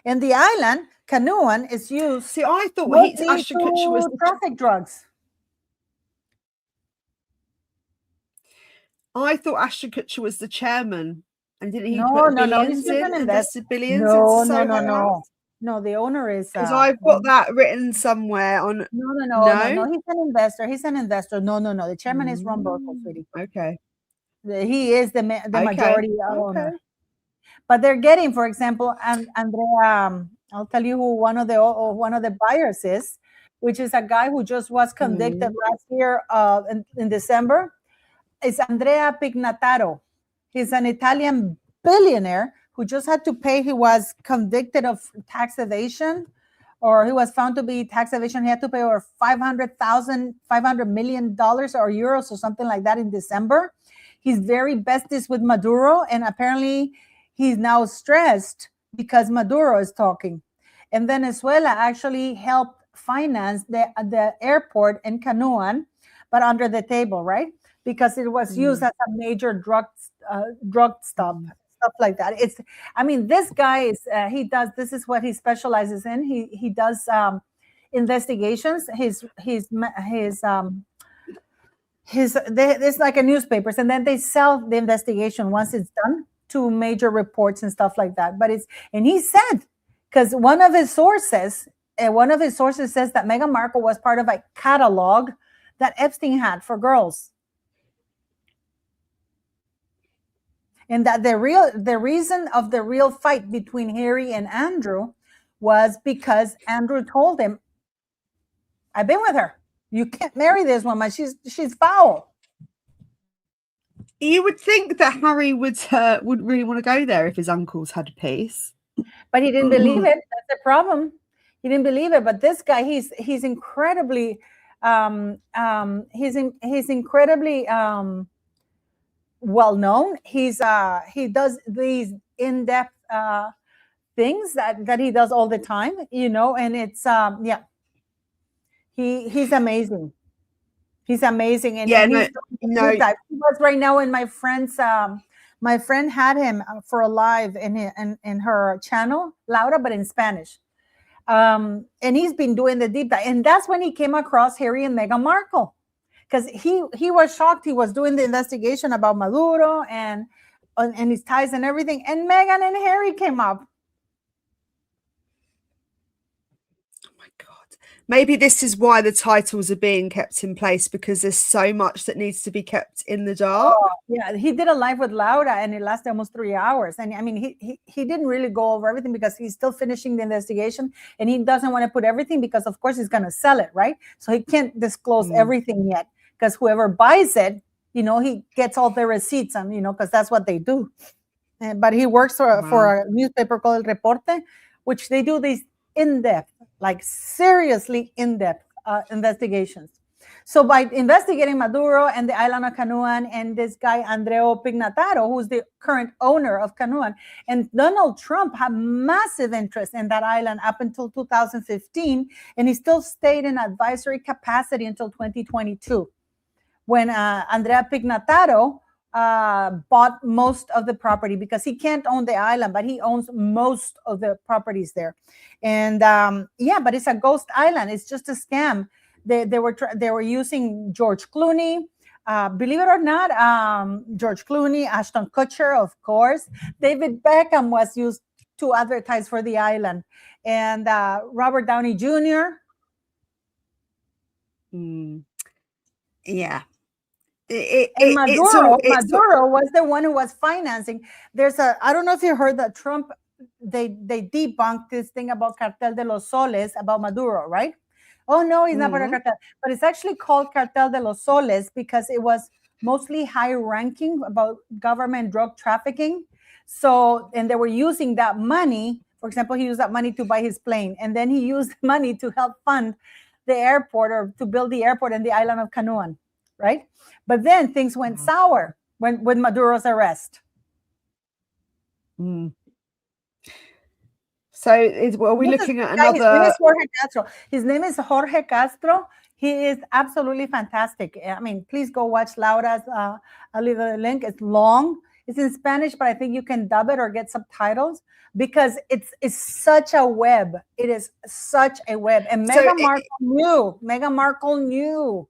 And the island, Canoan, is used. See, I thought Ashton Kutcher was traffic drugs. I thought Ashton Kutcher was the chairman, and didn't he No, put no, billions he's in, invested billions? No, into Soho no. House? No, the owner is. Because I've got that written somewhere on. No. He's an investor. No. The chairman is Ron Burkle, sweetie. Okay. He is the majority owner. Okay. But they're getting, for example, Andrea. I'll tell you who one of the buyers is, which is a guy who just was convicted last year in December. It's Andrea Pignataro. He's an Italian billionaire who just had to pay. He was convicted of tax evasion, or he was found to be tax evasion. He had to pay over $500 million or euros or something like that in December. He's very besties with Maduro, and apparently he's now stressed because Maduro is talking. And Venezuela actually helped finance the airport in Canoan, but under the table, right? Because it was used as a major drug stop. Stuff like that. This guy is this is what he specializes in. He does investigations. There's like a newspapers, and then they sell the investigation once it's done to major reports and stuff like that. And he said, because one of his sources says that Meghan Markle was part of a catalog that Epstein had for girls. And that the reason of the real fight between Harry and Andrew was because Andrew told him, I've been with her. You can't marry this woman. She's foul. You would think that Harry would really want to go there if his uncles had a piece. But he didn't believe it. That's the problem. He didn't believe it. But this guy, he's incredibly incredibly well known. He does these in-depth things that he does all the time, and it's he's amazing. He's amazing. And he was right now in my friend's my friend had him for a live in her channel, Laura, but in Spanish. And he's been doing the deep dive, and that's when he came across Harry and Meghan Markle. Because he was shocked. He was doing the investigation about Maduro and his ties and everything. And Meghan and Harry came up. Oh my God. Maybe this is why the titles are being kept in place, because there's so much that needs to be kept in the dark. Oh, yeah, he did a live with Laura and it lasted almost 3 hours. And he didn't really go over everything because he's still finishing the investigation and he doesn't want to put everything because, of course, he's going to sell it, right? So he can't disclose everything yet. Because whoever buys it, he gets all the receipts, and because that's what they do. But he works for a newspaper called El Reporte, which they do these in-depth, like seriously in-depth investigations. So by investigating Maduro and the island of Canoan and this guy Andrea Pignataro, who's the current owner of Canoan, and Donald Trump had massive interest in that island up until 2015, and he still stayed in advisory capacity until 2022. When Andrea Pignataro bought most of the property, because he can't own the island, but he owns most of the properties there. And but it's a ghost island. It's just a scam. They were using George Clooney, believe it or not, George Clooney, Ashton Kutcher, of course. David Beckham was used to advertise for the island. And Robert Downey Jr. Yeah. And Maduro was the one who was financing. I don't know if you heard that Trump, they debunked this thing about Cartel de los Soles about Maduro, right? Oh no, he's not part of cartel, but it's actually called Cartel de los Soles because it was mostly high ranking about government drug trafficking. So, and they were using that money. For example, he used that money to buy his plane, and then he used money to help fund the airport or to build the airport in the island of Canoan, right? But then things went sour with Maduro's arrest. So are we looking at another? His name is Jorge Castro. His name is Jorge Castro. He is absolutely fantastic. I mean, please go watch Laura's. I'll leave the link. It's long. It's in Spanish, but I think you can dub it or get subtitles because it's such a web. It is such a web. And Meghan Markle knew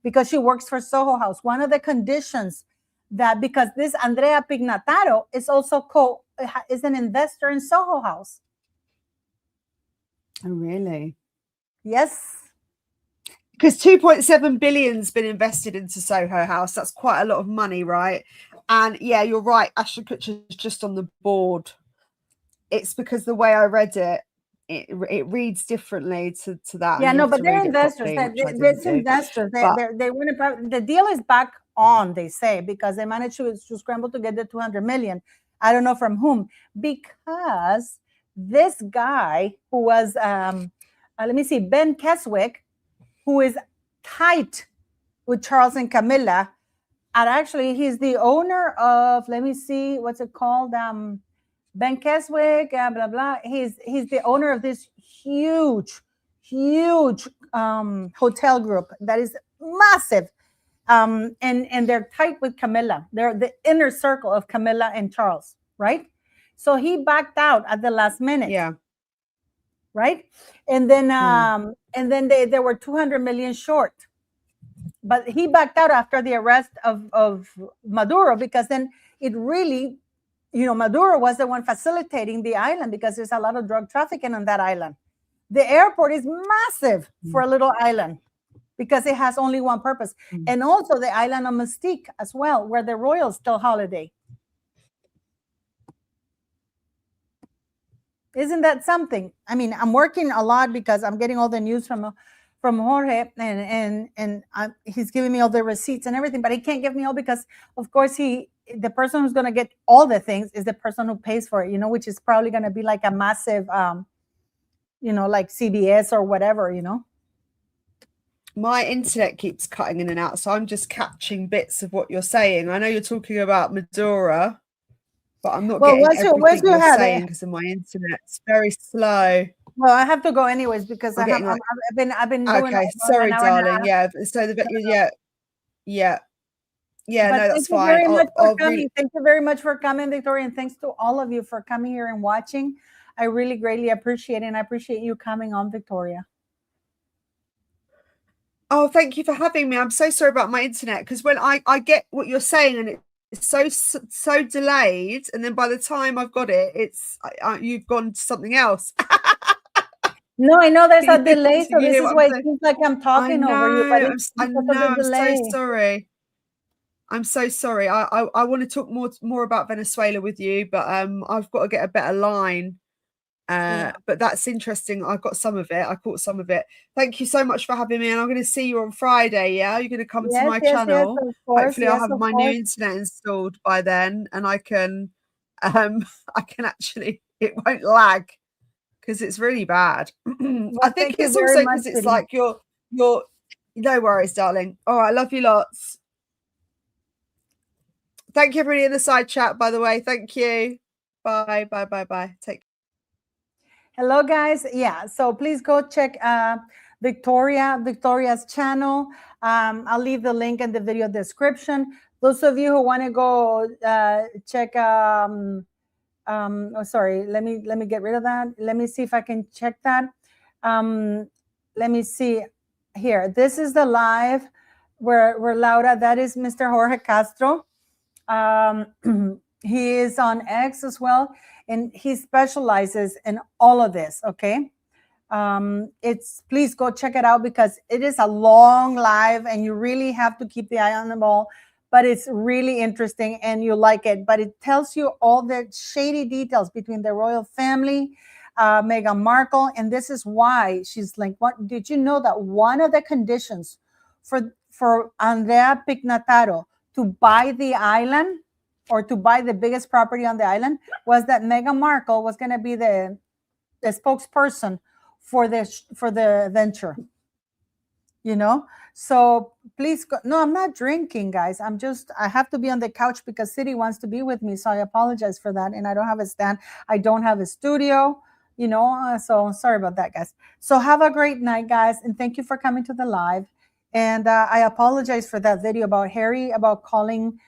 because she works for Soho House. One of the conditions that because this Andrea Pignataro is also is an investor in Soho House. Oh, really? Yes. Because 2.7 billion's been invested into Soho House. That's quite a lot of money, right? And yeah, you're right. Ashton Kutcher is just on the board. It's because the way I read it reads differently to that. Yeah, no, but they're investors. They're investors. They want to. The deal is back on, they say, because they managed to scramble to get the 200 million. I don't know from whom, because this guy who was, let me see, Ben Keswick, who is tight with Charles and Camilla, and actually he's the owner of, let me see, what's it called? Ben Keswick, blah, blah. He's the owner of this huge hotel group that is massive. And they're tight with Camilla. They're the inner circle of Camilla and Charles, right? So he backed out at the last minute. Yeah. Right. And then they were 200 million short. But he backed out after the arrest of Maduro, because then it really, Maduro was the one facilitating the island because there's a lot of drug trafficking on that island. The airport is massive for a little island because it has only one purpose. And also the island of Mystique as well, where the royals still holiday. Isn't that something? I mean, I'm working a lot because I'm getting all the news from Jorge, and he's giving me all the receipts and everything, but he can't give me all because, of course, the person who's going to get all the things is the person who pays for it, which is probably going to be like a massive, like CBS or whatever, My internet keeps cutting in and out, so I'm just catching bits of what you're saying. I know you're talking about Maduro, but I'm not getting everything you're saying because of my internet's very slow. Well, I have to go anyways because I've been doing. Okay, sorry, darling. Yeah, so yeah. No, that's fine. Thank you very much for coming, Victoria, and thanks to all of you for coming here and watching. I really greatly appreciate it, and I appreciate you coming on, Victoria. Oh, thank you for having me. I'm so sorry about my internet because when I get what you're saying and it's so delayed, and then by the time I've got it, you've gone to something else. No, I know there's a delay, so this is why it seems like I'm talking over you. But I'm so sorry. I'm so sorry. I want to talk more about Venezuela with you, but I've got to get a better line. But that's interesting. I got some of it. I caught some of it. Thank you so much for having me, and I'm going to see you on Friday. Yeah, you're going to come to my channel. Yes, of course. Hopefully, I'll have my new internet installed by then, and I can actually, it won't lag because it's really bad. I think it's also because it's like you're. No worries, darling. All right, love you lots. Thank you, everybody in the side chat. By the way, thank you. Bye. Take care. Hello, guys. Yeah, so please go check Victoria's channel. I'll leave the link in the video description. Those of you who want to go check. Oh, sorry. Let me get rid of that. Let me see if I can check that. Let me see here. This is the live we're Laura. That is Mr. Jorge Castro. He is on X as well, and he specializes in all of this. Okay. It's please go check it out because it is a long live and you really have to keep the eye on the ball, but it's really interesting and you like it. But it tells you all the shady details between the royal family, Meghan Markle, and this is why she's like, what did you know that one of the conditions for Andrea Pignataro to buy the island or to buy the biggest property on the island was that Meghan Markle was going to be the spokesperson for the venture, you know? So please go. No, I'm not drinking, guys. I have to be on the couch because City wants to be with me. So I apologize for that. And I don't have a stand. I don't have a studio, you know? So sorry about that, guys. So have a great night, guys. And thank you for coming to the live. And I apologize for that video about Harry, about calling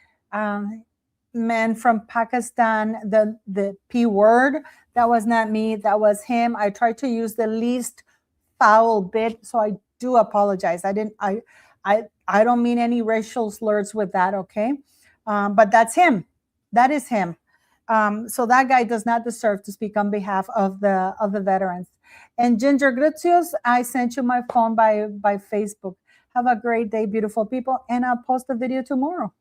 men from Pakistan the P word. That was not me. That was him. I tried to use the least foul bit, so I do apologize. I don't mean any racial slurs with that, okay? But that's him. That is him. So that guy does not deserve to speak on behalf of the veterans. And Ginger Grutius, I sent you my phone by Facebook. Have a great day, beautiful people, and I'll post the video tomorrow.